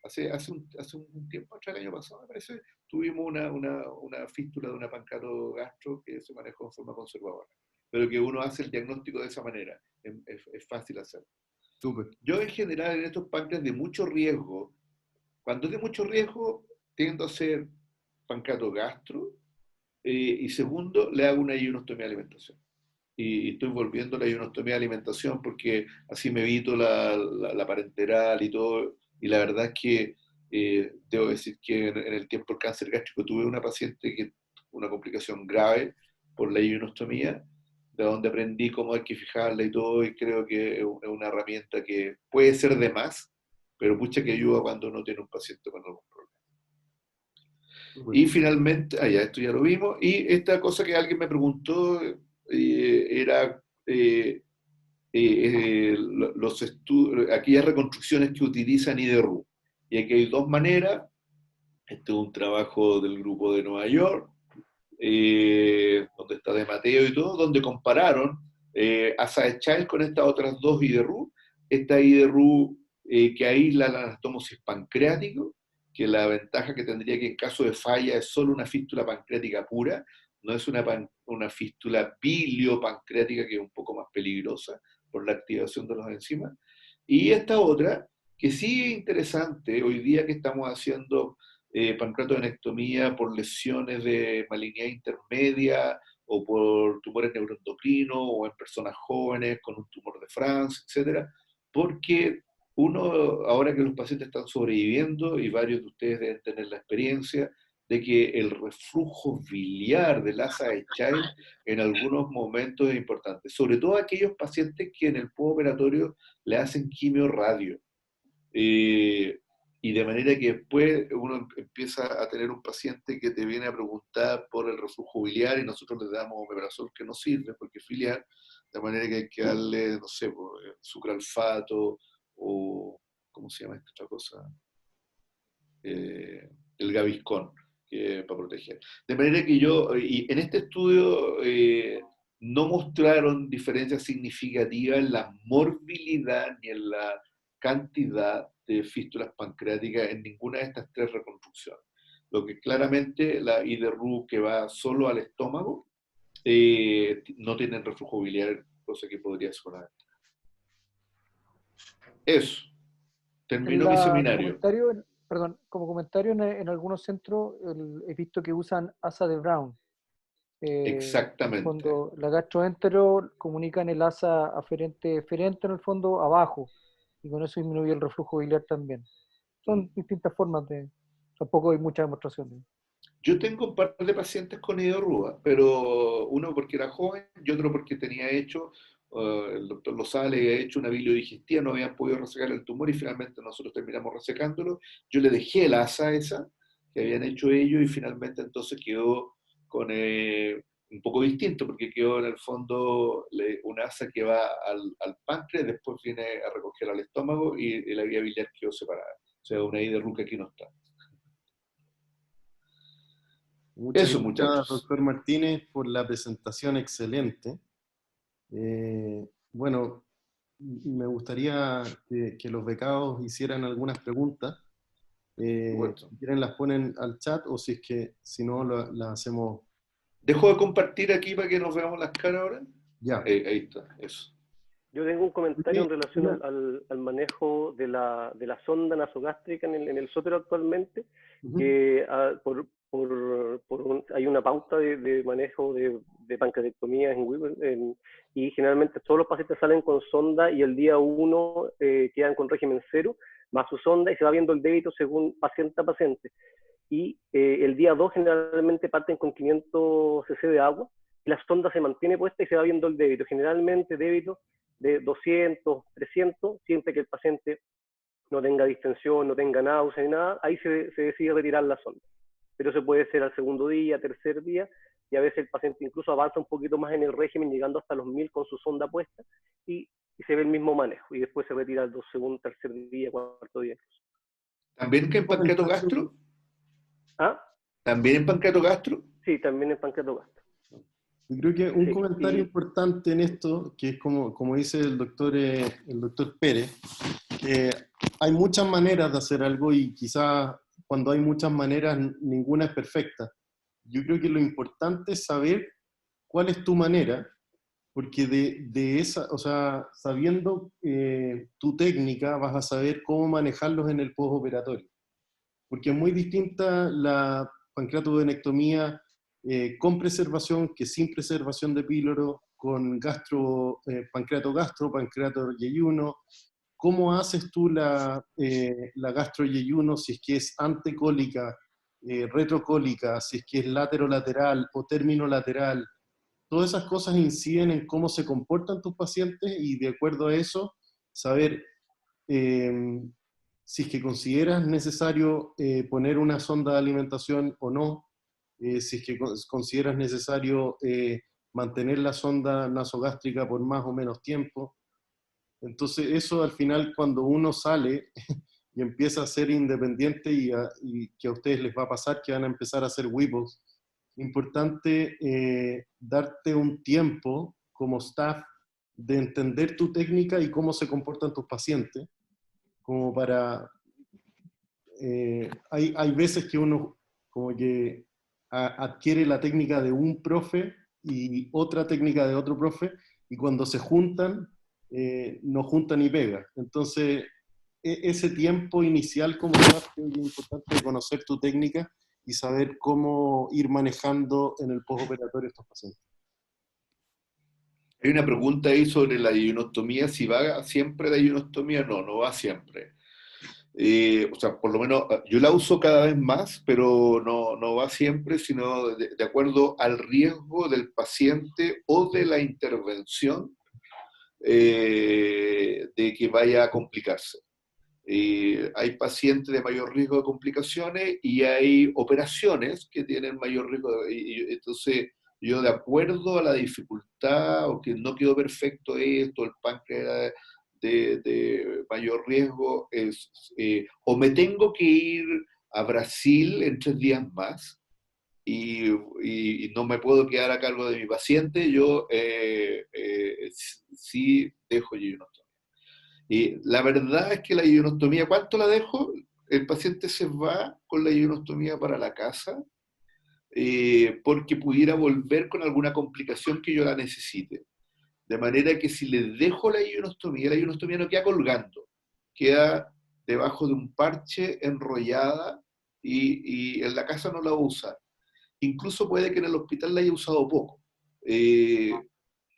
Hace un tiempo atrás, el año pasado, me parece, tuvimos una fístula de una pancato gastro que se manejó en forma conservadora, pero que uno hace el diagnóstico de esa manera, es fácil hacerlo. Súper. Yo en general en estos páncreas de mucho riesgo, cuando es de mucho riesgo, tiendo a hacer pancreato gastro, y segundo, le hago una ionostomía de alimentación. Y estoy volviendo a la ionostomía de alimentación porque así me evito la parenteral y todo. Y la verdad es que debo decir que en el tiempo del cáncer gástrico tuve una paciente que una complicación grave por la ionostomía, de donde aprendí cómo hay que fijarla y todo, y creo que es una herramienta que puede ser de más, pero pucha que ayuda cuando uno tiene un paciente con algún problema. Súper. Y finalmente, ya esto ya lo vimos, y esta cosa que alguien me preguntó era aquellas reconstrucciones que utilizan IDRU. Y aquí hay dos maneras. Este es un trabajo del grupo de Nueva York, donde está de Mateo y todo, donde compararon a Saechal con estas otras dos IDRU. Esta IDRU que aísla la anastomosis pancreático, que la ventaja que tendría que en caso de falla es solo una fístula pancreática pura, no es una fístula biliopancreática, que es un poco más peligrosa por la activación de los enzimas. Y esta otra, que sí es interesante, hoy día que estamos haciendo pancreatoenectomía por lesiones de malignidad intermedia o por tumores neuroendocrinos o en personas jóvenes con un tumor de France, etcétera, porque Uno, ahora que los pacientes están sobreviviendo y varios de ustedes deben tener la experiencia de que el reflujo biliar del asa de Child en algunos momentos es importante, sobre todo aquellos pacientes que en el postoperatorio le hacen quimio-radio. Y de manera que después uno empieza a tener un paciente que te viene a preguntar por el reflujo biliar y nosotros le damos omeprazol que no sirve porque es filial, de manera que hay que darle, no sé, sucralfato o, ¿cómo se llama esta otra cosa? El Gaviscon, para proteger. De manera que y en este estudio no mostraron diferencias significativas en la morbilidad ni en la cantidad de fístulas pancreáticas en ninguna de estas tres reconstrucciones. Lo que claramente la IDRU que va solo al estómago no tienen reflujo biliar, cosa que podría sonar. Eso. Terminó mi seminario. Perdón, como comentario en algunos centros he visto que usan asa de Brown. Exactamente. En el fondo, la gastroentero comunican el asa aferente en el fondo abajo y con eso disminuye el reflujo biliar también. Son distintas formas tampoco hay mucha demostración. Yo tengo un par de pacientes con IDRUA, pero uno porque era joven y otro porque tenía hecho, el doctor Lozada le había hecho una biliodigestia, no habían podido resecar el tumor y finalmente nosotros terminamos resecándolo. Yo le dejé el asa esa que habían hecho ellos y finalmente entonces quedó con un poco distinto porque quedó en el fondo una asa que va al páncreas, después viene a recoger al estómago y la vía biliar quedó separada. O sea, una IDRUA que aquí no está. Muchas Eso, gracias, muchachos. doctor Martínez, por la presentación excelente. Bueno, me gustaría que los becados hicieran algunas preguntas. Si quieren las ponen al chat o si no las hacemos. ¿Dejo de compartir aquí para que nos veamos las caras ahora? Ya. Ahí está, eso. Yo tengo un comentario en relación al manejo de la sonda nasogástrica en el sótero actualmente, que hay una pauta de manejo de pancreatectomía en Weber, y generalmente todos los pacientes salen con sonda y el día 1 quedan con régimen 0, más su sonda y se va viendo el débito según paciente a paciente. Y el día 2 generalmente parten con 500 cc de agua y la sonda se mantiene puesta y se va viendo el débito. Generalmente débito de 200, 300, siempre que el paciente no tenga distensión, no tenga náusea ni nada, ahí se decide retirar la sonda. Pero se puede hacer al segundo día, tercer día, y a veces el paciente incluso avanza un poquito más en el régimen, llegando hasta los 1000 con su sonda puesta, y se ve el mismo manejo, y después se retira el segundo, tercer día, cuarto día. ¿También que en pancreatogastro? ¿Ah? ¿También en pancreatogastro? Sí, también en pancreatogastro. Yo creo que un comentario importante en esto, que es como dice el doctor Pérez, que hay muchas maneras de hacer algo y quizás cuando hay muchas maneras ninguna es perfecta. Yo creo que lo importante es saber cuál es tu manera, porque de esa, o sea, sabiendo tu técnica vas a saber cómo manejarlos en el postoperatorio. Porque es muy distinta la pancreatodenectomía con preservación que sin preservación de píloro, con pancreatogastro, pancreatoyeyuno. ¿Cómo haces tú la gastroyeyuno si es que es antecólica, retrocólica, si es que es laterolateral o terminolateral? Todas esas cosas inciden en cómo se comportan tus pacientes y de acuerdo a eso, saber si es que consideras necesario poner una sonda de alimentación o no, si es que consideras necesario mantener la sonda nasogástrica por más o menos tiempo. Entonces eso al final cuando uno sale y empieza a ser independiente y que a ustedes les va a pasar que van a empezar a hacer WIPOS, importante darte un tiempo como staff de entender tu técnica y cómo se comportan tus pacientes, como para... hay veces que uno como que adquiere la técnica de un profe y otra técnica de otro profe, y cuando se juntan, no juntan ni pega. Entonces, ese tiempo inicial como staff es importante conocer tu técnica y saber cómo ir manejando en el postoperatorio estos pacientes. Hay una pregunta ahí sobre la ionostomía, si va siempre la ionostomía, no, no va siempre. O sea, por lo menos yo la uso cada vez más, pero no, no va siempre, sino de acuerdo al riesgo del paciente o de la intervención de que vaya a complicarse. Hay pacientes de mayor riesgo de complicaciones y hay operaciones que tienen mayor riesgo. Entonces, yo de acuerdo a la dificultad o que no quedó perfecto esto, el páncreas de mayor riesgo, o me tengo que ir a Brasil en 3 días más y no me puedo quedar a cargo de mi paciente, yo sí dejo yeyunostomía. Y la verdad es que la ionostomía, ¿cuánto la dejo? El paciente se va con la ionostomía para la casa porque pudiera volver con alguna complicación que yo la necesite. De manera que si le dejo la ionostomía no queda colgando, queda debajo de un parche enrollada y en la casa no la va a usar. Incluso puede que en el hospital la haya usado poco.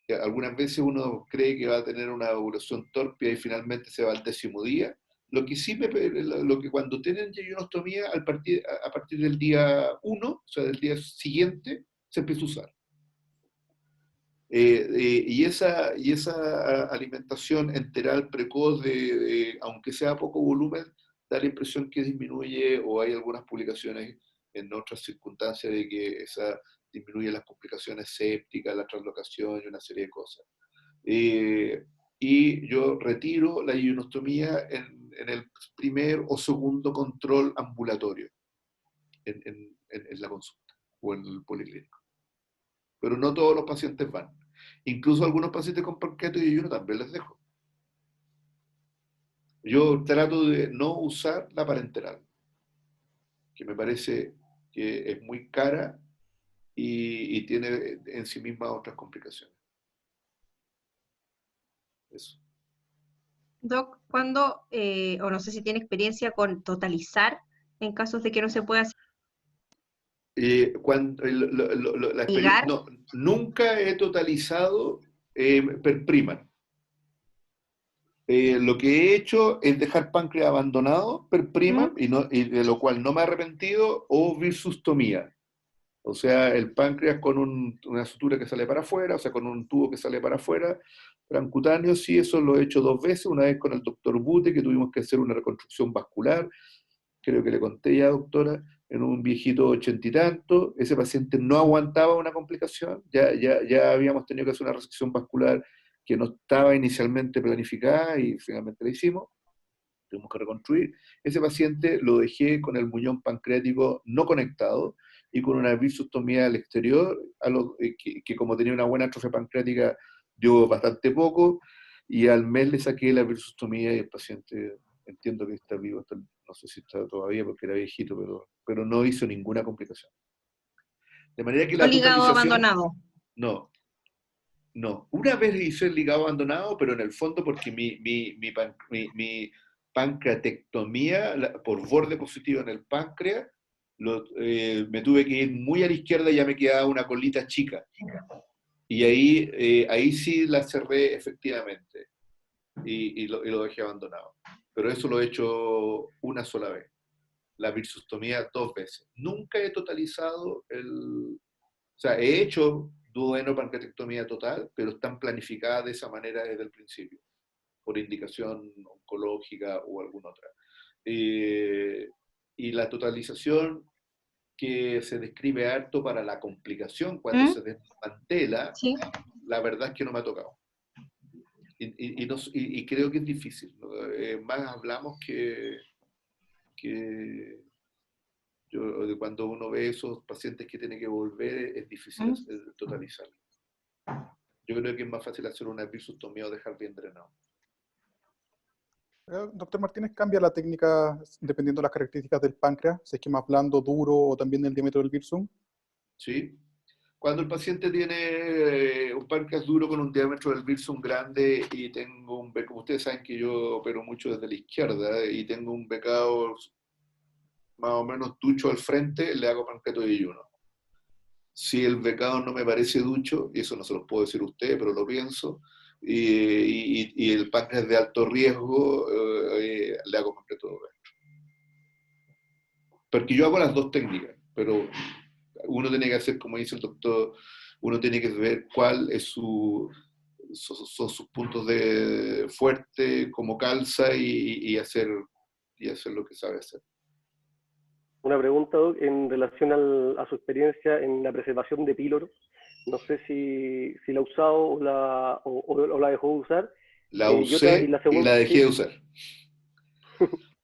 Algunas veces uno cree que va a tener una evolución torpe y finalmente se va al 10.º día. Lo que sí, lo que cuando tienen yeyunostomía, a partir del día 1, o sea, del día siguiente, se empieza a usar. Y esa alimentación enteral precoz, aunque sea poco volumen, da la impresión que disminuye, o hay algunas publicaciones en otras circunstancias de que esa disminuye las complicaciones sépticas, la translocación y una serie de cosas. Y yo retiro la ionostomía en el primer o segundo control ambulatorio, en la consulta o en el policlínico. Pero no todos los pacientes van. Incluso algunos pacientes con pancreatitis de yeyuno también les dejo. Yo trato de no usar la parenteral, que me parece que es muy cara y tiene en sí misma otras complicaciones. Eso. Doc, ¿cuándo, o no sé si tiene experiencia con totalizar en casos de que no se pueda La ligar? no, nunca he totalizado per prima. Lo que he hecho es dejar páncreas abandonado per prima, y de lo cual no me he arrepentido, o virsustomía. O sea, el páncreas con una sutura que sale para afuera, o sea, con un tubo que sale para afuera, transcutáneo. Sí, eso lo he hecho 2 veces, una vez con el doctor Bute, que tuvimos que hacer una reconstrucción vascular, creo que le conté ya, doctora, en un viejito 80 y tanto. Ese paciente no aguantaba una complicación, ya habíamos tenido que hacer una resección vascular que no estaba inicialmente planificada y finalmente la hicimos, tuvimos que reconstruir. Ese paciente lo dejé con el muñón pancreático no conectado y con una virsustomía al exterior, que como tenía una buena atrofia pancreática dio bastante poco, y al mes le saqué la virsustomía y el paciente, entiendo que está vivo, no sé si está todavía porque era viejito, pero no hizo ninguna complicación. De manera que ¿O la ligado totalización... abandonado? No, no. Una vez hice el ligado abandonado, pero en el fondo porque mi pancreatectomía por borde positivo en el páncreas, me tuve que ir muy a la izquierda y ya me quedaba una colita chica. Y ahí sí la cerré efectivamente y lo dejé abandonado. Pero eso lo he hecho una sola vez. La virsustomía 2 veces. Nunca he totalizado o sea, he hecho duodeno-pancreatectomía total, pero están planificadas de esa manera desde el principio, por indicación oncológica o alguna otra. Y la totalización que se describe harto para la complicación cuando se desmantela, Sí. la verdad es que no me ha tocado. Y creo que es difícil, ¿no? Más hablamos que cuando uno ve esos pacientes que tienen que volver, es difícil totalizar. Yo creo que es más fácil hacer una virsustomía o dejar bien drenado. Doctor Martínez, ¿cambia la técnica dependiendo de las características del páncreas? Si es que es más blando, duro o también el diámetro del virsum. ¿Sí? Cuando el paciente tiene un páncreas duro con un diámetro del virsum grande y tengo como ustedes saben que yo opero mucho desde la izquierda y tengo un becado más o menos ducho al frente, le hago pancreato de yeyuno. Si el becado no me parece ducho, y eso no se los puedo decir a ustedes, pero lo pienso, y el páncreas de alto riesgo, le hago completo gastro. Porque yo hago las dos técnicas, pero uno tiene que hacer, como dice el doctor, uno tiene que ver cuál es son sus puntos de fuerte, cómo calza y hacer lo que sabe hacer. Una pregunta, Doc, en relación a su experiencia en la preservación de píloro. No sé si la ha usado o la dejó de usar. La Y usé la y segunda, la dejé sí. de usar.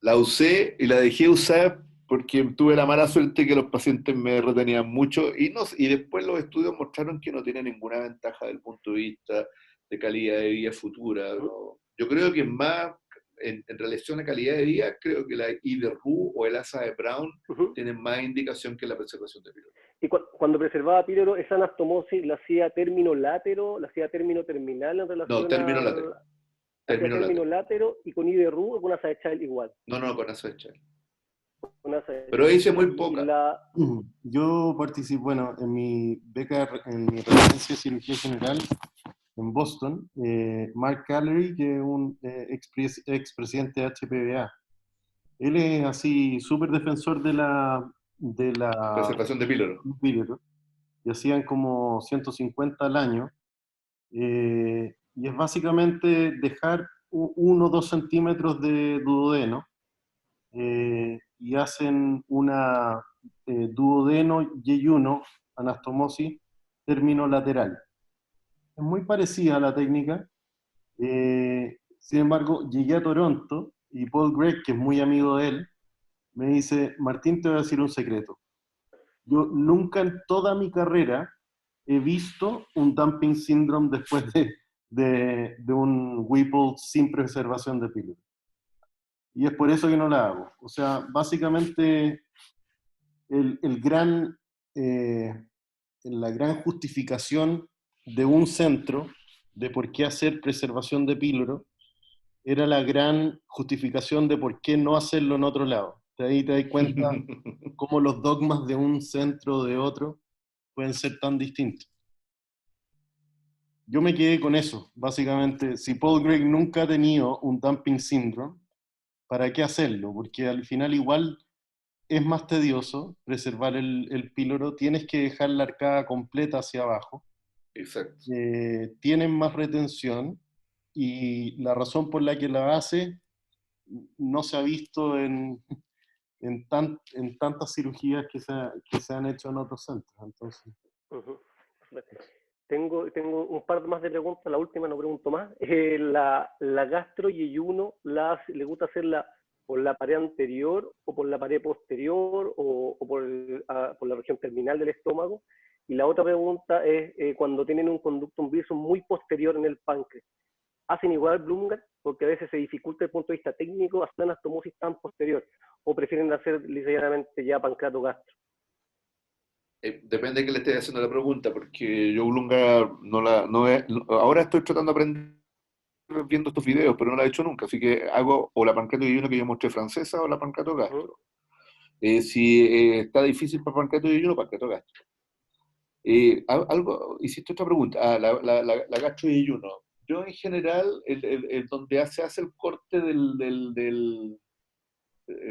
La usé y la dejé de usar porque tuve la mala suerte que los pacientes me retenían mucho y después los estudios mostraron que no tiene ninguna ventaja desde el punto de vista de calidad de vida futura, ¿no? Yo creo que más, en relación a calidad de vida, creo que la IDRU o el ASA de Brown tienen más indicación que la preservación de píloro. Y cuando preservaba píloro, ¿esa anastomosis la hacía término látero, la hacía término terminal en relación No, término látero. hacía término látero y con IDRU o con ASA de Child igual? No, con ASA de Child. Con ASA de Pero hice muy y poca. Yo participo, bueno, en mi beca, en mi residencia de cirugía general en Boston, Mark Callery, que es un expresidente de HPBA. Él es así súper defensor de la Preservación de píloro. Y hacían como 150 al año. Y es básicamente dejar 1 o 2 centímetros de duodeno, y hacen una duodeno yeyuno, anastomosis, término lateral. Es muy parecida a la técnica. Sin embargo, llegué a Toronto y Paul Gregg, que es muy amigo de él, me dice: Martín, te voy a decir un secreto. Yo nunca en toda mi carrera he visto un dumping syndrome después de un Whipple sin preservación de pílora. Y es por eso que no la hago. O sea, básicamente la gran justificación de un centro de por qué hacer preservación de píloro era la gran justificación de por qué no hacerlo en otro lado. De ahí te das cuenta cómo los dogmas de un centro o de otro pueden ser tan distintos. Yo me quedé con eso, básicamente. Si Paul Gregg nunca ha tenido un dumping syndrome, ¿para qué hacerlo? Porque al final igual es más tedioso preservar el píloro, tienes que dejar la arcada completa hacia abajo. Exacto. Tienen más retención y la razón por la que la hace no se ha visto en tantas cirugías que se han hecho en otros centros. Entonces. Tengo un par más de preguntas, la última no pregunto más. La gastro yeyuno, ¿le gusta hacerla por la pared anterior o por la pared posterior o por la región terminal del estómago? Y la otra pregunta es, cuando tienen un conducto umbilical muy posterior en el páncreas, ¿hacen igual Blumgart? Porque a veces se dificulta desde el punto de vista técnico hacer una anastomosis tan posterior, o prefieren hacer ligeramente ya pancreatogastro. Depende de que le estés haciendo la pregunta, porque yo Blumgart ahora estoy tratando de aprender viendo estos videos, pero no la he hecho nunca, así que hago o la pancreato yeyuno que yo mostré francesa o la pancreato gastro. Si está difícil para pancreato yeyuno, pancreato gastro. Hiciste otra pregunta, la gastro yeyuno. Yo en general, donde se hace el corte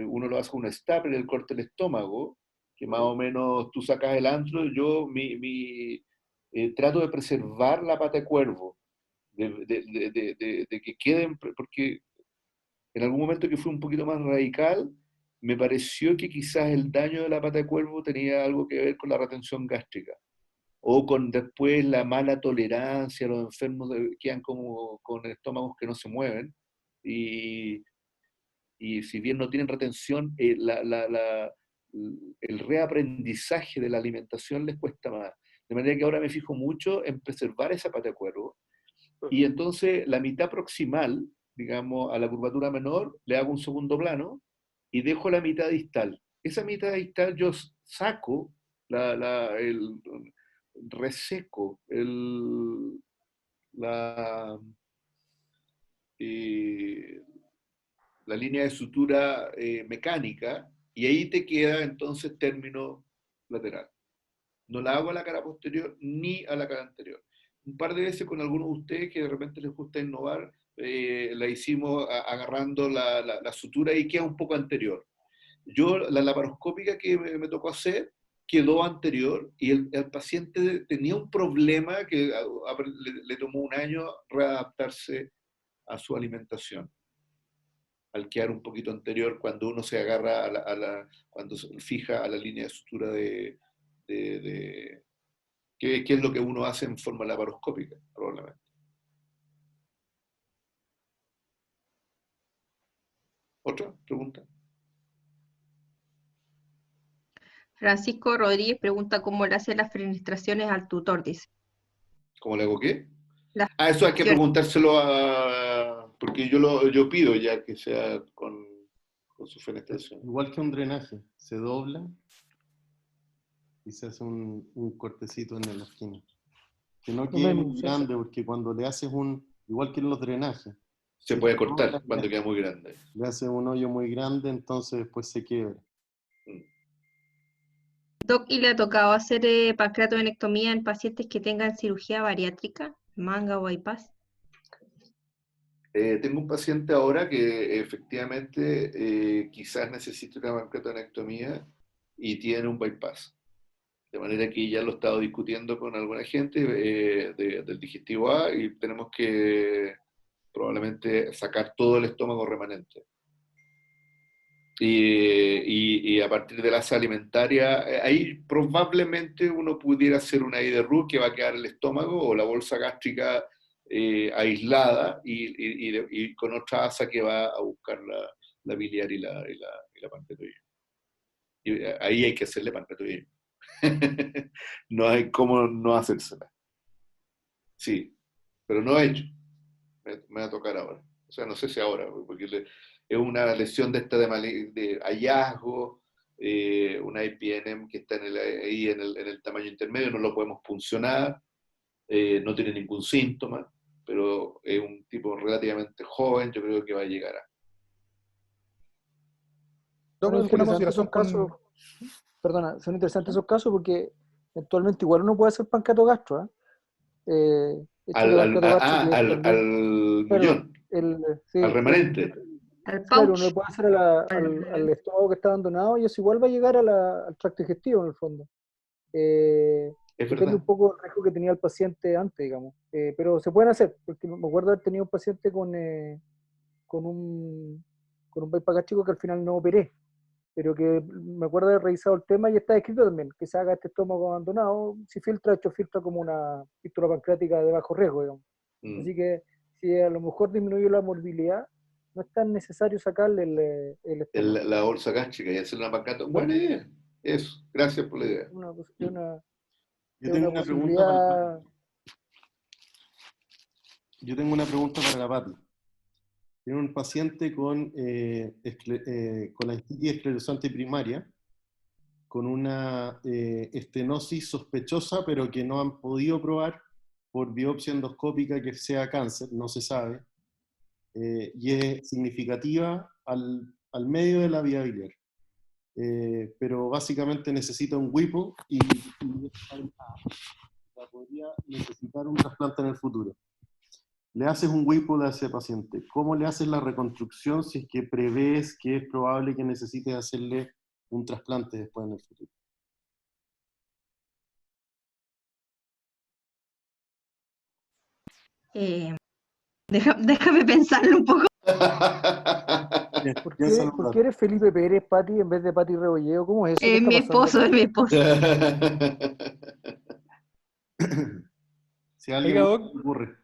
uno lo hace con un stapler, el corte del estómago, que más o menos tú sacas el antro, yo trato de preservar la pata de cuervo, de que queden, porque en algún momento que fue un poquito más radical, me pareció que quizás el daño de la pata de cuervo tenía algo que ver con la retención gástrica, o con después la mala tolerancia, los enfermos quedan como con estómagos que no se mueven, y si bien no tienen retención, el reaprendizaje de la alimentación les cuesta más. De manera que ahora me fijo mucho en preservar esa pata de cuervo, y entonces la mitad proximal, digamos, a la curvatura menor, le hago un segundo plano y dejo la mitad distal. Esa mitad distal yo saco, reseco la, eh, la línea de sutura mecánica, y ahí te queda entonces término lateral. No la hago a la cara posterior ni a la cara anterior. Un par de veces con algunos de ustedes que de repente les gusta innovar, la hicimos agarrando la sutura y queda un poco anterior. Yo, la laparoscópica que me tocó hacer, quedó anterior y el paciente tenía un problema que le tomó un año readaptarse a su alimentación, al quedar un poquito anterior cuando uno se agarra cuando se fija a la línea de sutura ¿qué es lo que uno hace en forma laparoscópica, probablemente. ¿Otra pregunta? Francisco Rodríguez pregunta cómo le hace las fenestraciones al tutor, dice. ¿Cómo le hago qué? Las Eso hay que fenestraciones. preguntárselo porque yo pido ya que sea con su fenestración. Igual que un drenaje, se dobla y se hace un cortecito en la esquina. Que no quede muy grande, porque cuando le haces igual que en los drenajes, Se puede cortar cuando queda muy grande. le haces un hoyo muy grande, entonces después se quiebra. Doc, ¿y le ha tocado hacer pancreatovenectomía en pacientes que tengan cirugía bariátrica, manga o bypass? Tengo un paciente ahora que efectivamente quizás necesite una pancreatonectomía y tiene un bypass. De manera que ya lo he estado discutiendo con alguna gente del digestivo A y tenemos que probablemente sacar todo el estómago remanente. Y a partir de la asa alimentaria, ahí probablemente uno pudiera hacer una IDRU que va a quedar el estómago o la bolsa gástrica aislada y con otra asa que va a buscar la biliar y la pancreatoidea. Y ahí hay que hacerle pancreatoidea. No hay cómo no hacérsela. Sí, pero no he hecho. Me va a tocar ahora. O sea, no sé si ahora, porque es una lesión de esta de hallazgo, una IPNM que está ahí en el tamaño intermedio, no lo podemos puncionar, no tiene ningún síntoma, pero es un tipo relativamente joven, yo creo que va a llegar a. Doc, Bueno, ¿alguna interesantes consideración esos casos, perdona, son interesantes esos casos porque eventualmente igual uno puede hacer pancreatogastro, échale pancreatogastro que es Al también, claro, muñón, sí, al remanente. Al claro, uno pouch. le puede hacer al estómago que está abandonado y eso igual va a llegar al tracto digestivo en el fondo. Es Depende verdad. un poco del riesgo que tenía el paciente antes, digamos. Pero se pueden hacer, porque me acuerdo haber tenido un paciente con un bypass gástrico que al final no operé, pero que me acuerdo de haber revisado el tema y está escrito también, que se haga este estómago abandonado, si filtra, esto filtra como una fístula pancreática de bajo riesgo, digamos. Así que si a lo mejor disminuyó la morbilidad, no es tan necesario sacarle el estómago. La bolsa gástrica y hacer una pancreato. ¿No? Buena idea. Eso. Gracias por la idea. Yo Es tengo una una pregunta para posibilidad. Yo tengo una pregunta para la Pati. Tiene un paciente con la estitis esclerosante primaria, con una estenosis sospechosa, pero que no han podido probar por biopsia endoscópica que sea cáncer, no se sabe, y es significativa al medio de la vía biliar. Pero básicamente necesita un WIPO y podría necesitar un trasplante en el futuro. Le haces un WIPO a ese paciente. ¿Cómo le haces la reconstrucción si es que prevés que es probable que necesites hacerle un trasplante después en el futuro? Déjame pensarlo un poco. ¿Por qué eres Felipe Pérez, Pati, en vez de Pati Rebolleo? ¿Cómo es eso? ¿Qué está Mi pasando esposo, acá? es mi esposo. Si a alguien Oiga, más Doc, le ocurre.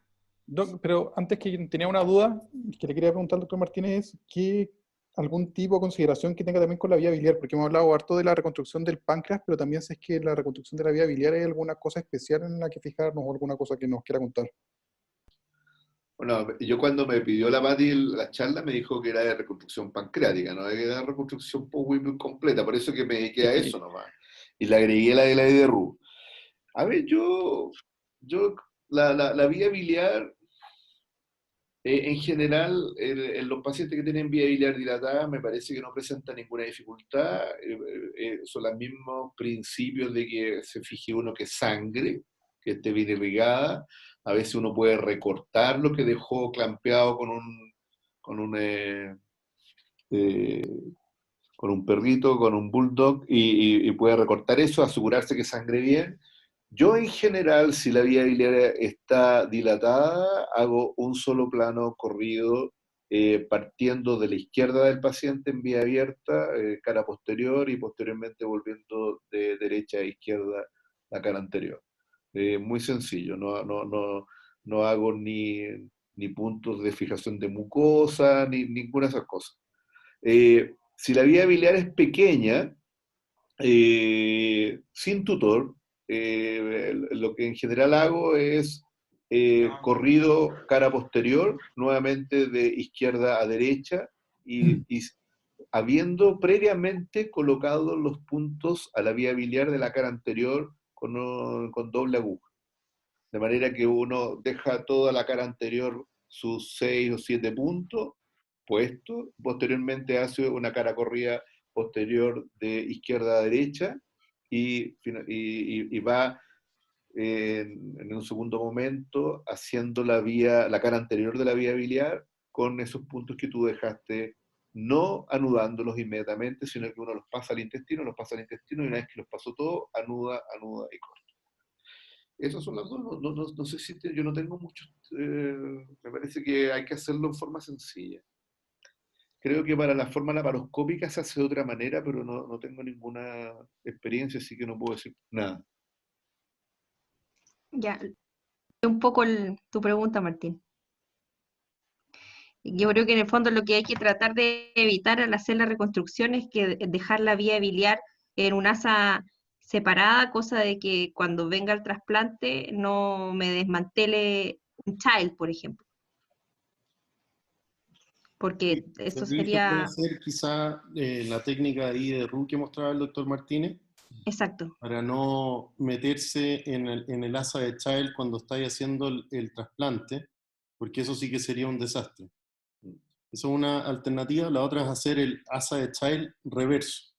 Doc, pero antes que tenía una duda que le quería preguntar al doctor Martínez es que algún tipo de consideración que tenga también con la vía biliar, porque hemos hablado harto de la reconstrucción del páncreas, pero también sé que la reconstrucción de la vía biliar hay alguna cosa especial en la que fijarnos o alguna cosa que nos quiera contar. Bueno, yo cuando me pidió la Pati la charla me dijo que era de reconstrucción pancreática, no que era de reconstrucción post-WIPO completa, por eso que me dediqué a eso nomás. Y le agregué la de la IDRU. A ver, yo la vía biliar En general, en los pacientes que tienen vía biliar dilatada, me parece que no presentan ninguna dificultad. Son los mismos principios de que se fije uno que sangre, que esté bien irrigada. A veces uno puede recortar lo que dejó clampeado con un, eh, con un perrito, con un bulldog, y puede recortar eso, asegurarse que sangre bien. Yo en general, si la vía biliar está dilatada, hago un solo plano corrido, partiendo de la izquierda del paciente en vía abierta, cara posterior, y posteriormente volviendo de derecha a izquierda la cara anterior. Muy sencillo, no hago ni puntos de fijación de mucosa, ni ninguna de esas cosas. Si la vía biliar es pequeña, sin tutor, lo que en general hago es corrido cara posterior, nuevamente de izquierda a derecha, y habiendo previamente colocado los puntos a la vía biliar de la cara anterior con doble aguja. De manera que uno deja toda la cara anterior sus 6 o 7 puntos puestos, posteriormente hace una cara corrida posterior de izquierda a derecha y va en un segundo momento haciendo la cara anterior de la vía biliar con esos puntos que tú dejaste, no anudándolos inmediatamente, sino que uno los pasa al intestino, y una vez que los pasó todo, anuda y corta. Esas son las dos. No sé si yo no tengo muchos. Me parece que hay que hacerlo en forma sencilla. Creo que para la forma laparoscópica se hace de otra manera, pero no tengo ninguna experiencia, así que no puedo decir nada. Ya, un poco tu pregunta, Martín. Yo creo que en el fondo lo que hay que tratar de evitar al hacer la reconstrucción es que dejar la vía biliar en un asa separada, cosa de que cuando venga el trasplante no me desmantele un child, por ejemplo. Porque eso Se puede sería... hacer quizá la técnica ahí de Roux que mostraba el doctor Martínez, Exacto. para no meterse en el asa de Child cuando estáis haciendo el trasplante, porque eso sí que sería un desastre. Esa es una alternativa. La otra es hacer el asa de Child reverso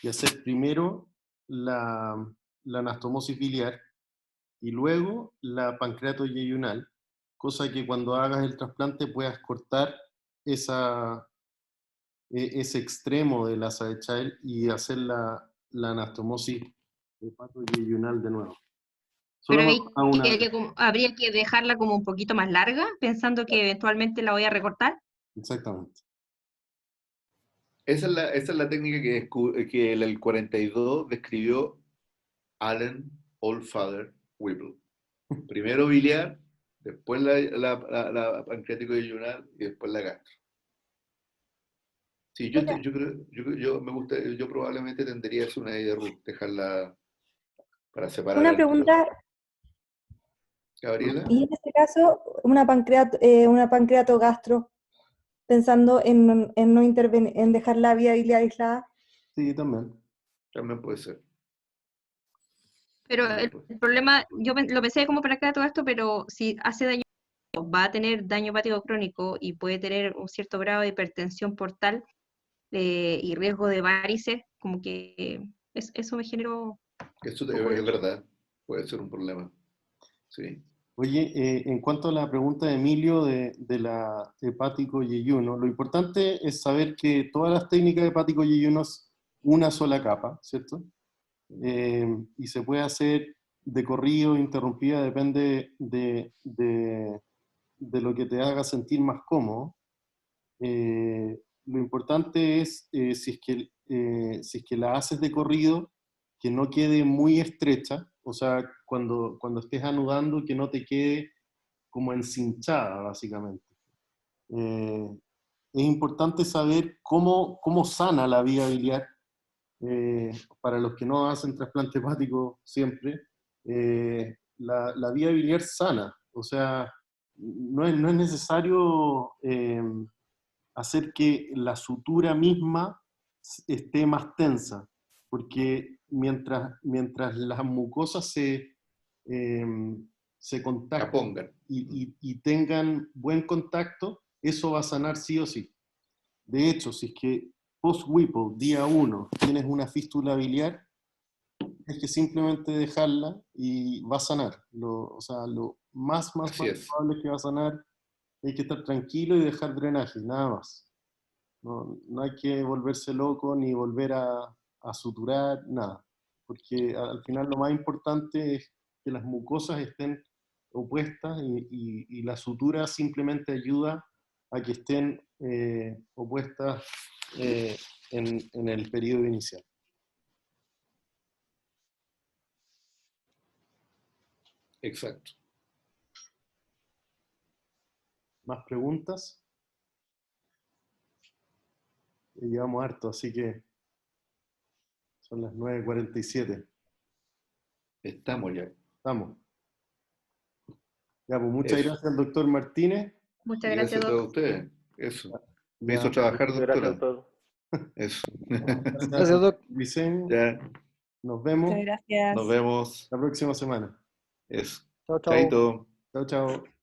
y hacer primero la anastomosis biliar y luego la pancreatoyeyunal, cosa que cuando hagas el trasplante puedas cortar ese extremo del asa de Child y hacer la anastomosis hepatoyeyunal de nuevo. Pero Solo habría que dejarla como un poquito más larga, pensando que eventualmente la voy a recortar. Exactamente. Esa es la técnica que el 42 describió Allen Oldfather Whipple. Primero biliar, después la pancreático-yeyunal y después la gastro. Sí, yo probablemente tendría a hacer una idea de Ruth, dejarla para separar Una al tiro. pregunta, Gabriela. y en este caso, una pancreato gastro, pensando en no intervenir, en dejar la vía biliar aislada. Sí, también. También puede ser. Pero el problema, yo lo pensé como para acá todo esto, pero si hace daño, va a tener daño hepático crónico y puede tener un cierto grado de hipertensión portal y riesgo de varices, como que eso me generó... Eso es verdad, puede ser un problema. Sí. Oye, en cuanto a la pregunta de Emilio de la hepático yeyuno, lo importante es saber que todas las técnicas de hepático yeyuno es una sola capa, ¿cierto? Y se puede hacer de corrido, interrumpida, depende de lo que te haga sentir más cómodo. Lo importante es, si es que la haces de corrido, que no quede muy estrecha, o sea, cuando estés anudando, que no te quede como encinchada, básicamente. Es importante saber cómo sana la vía biliar, para los que no hacen trasplante hepático siempre. La vía biliar sana, o sea, no es necesario hacer que la sutura misma esté más tensa, porque mientras las mucosas se contacten Pongan. y tengan buen contacto, eso va a sanar sí o sí. De hecho, si es que post-Whipple, día 1, tienes una fístula biliar, es que simplemente dejarla y va a sanar. O sea, lo más Así es. probable que va a sanar, hay que estar tranquilo y dejar drenaje, nada más. No hay que volverse loco ni volver a suturar, nada. Porque al final lo más importante es que las mucosas estén opuestas y la sutura simplemente ayuda a que estén opuestas en el periodo inicial. Exacto. ¿Más preguntas? Ya llevamos harto, así que son las 9:47. Estamos ya. Estamos. Ya, pues muchas Eso. gracias al doctor Martínez. Muchas Y gracias, gracias a todos Doc. ustedes. Eso. Me Ya, hizo trabajar, Muchas gracias a doctora. todos. Eso. Gracias, Doc. Vicente, Ya. nos vemos Muchas gracias. Nos vemos. la próxima semana. Eso. Chao, chao. Chaito. Chao, chao.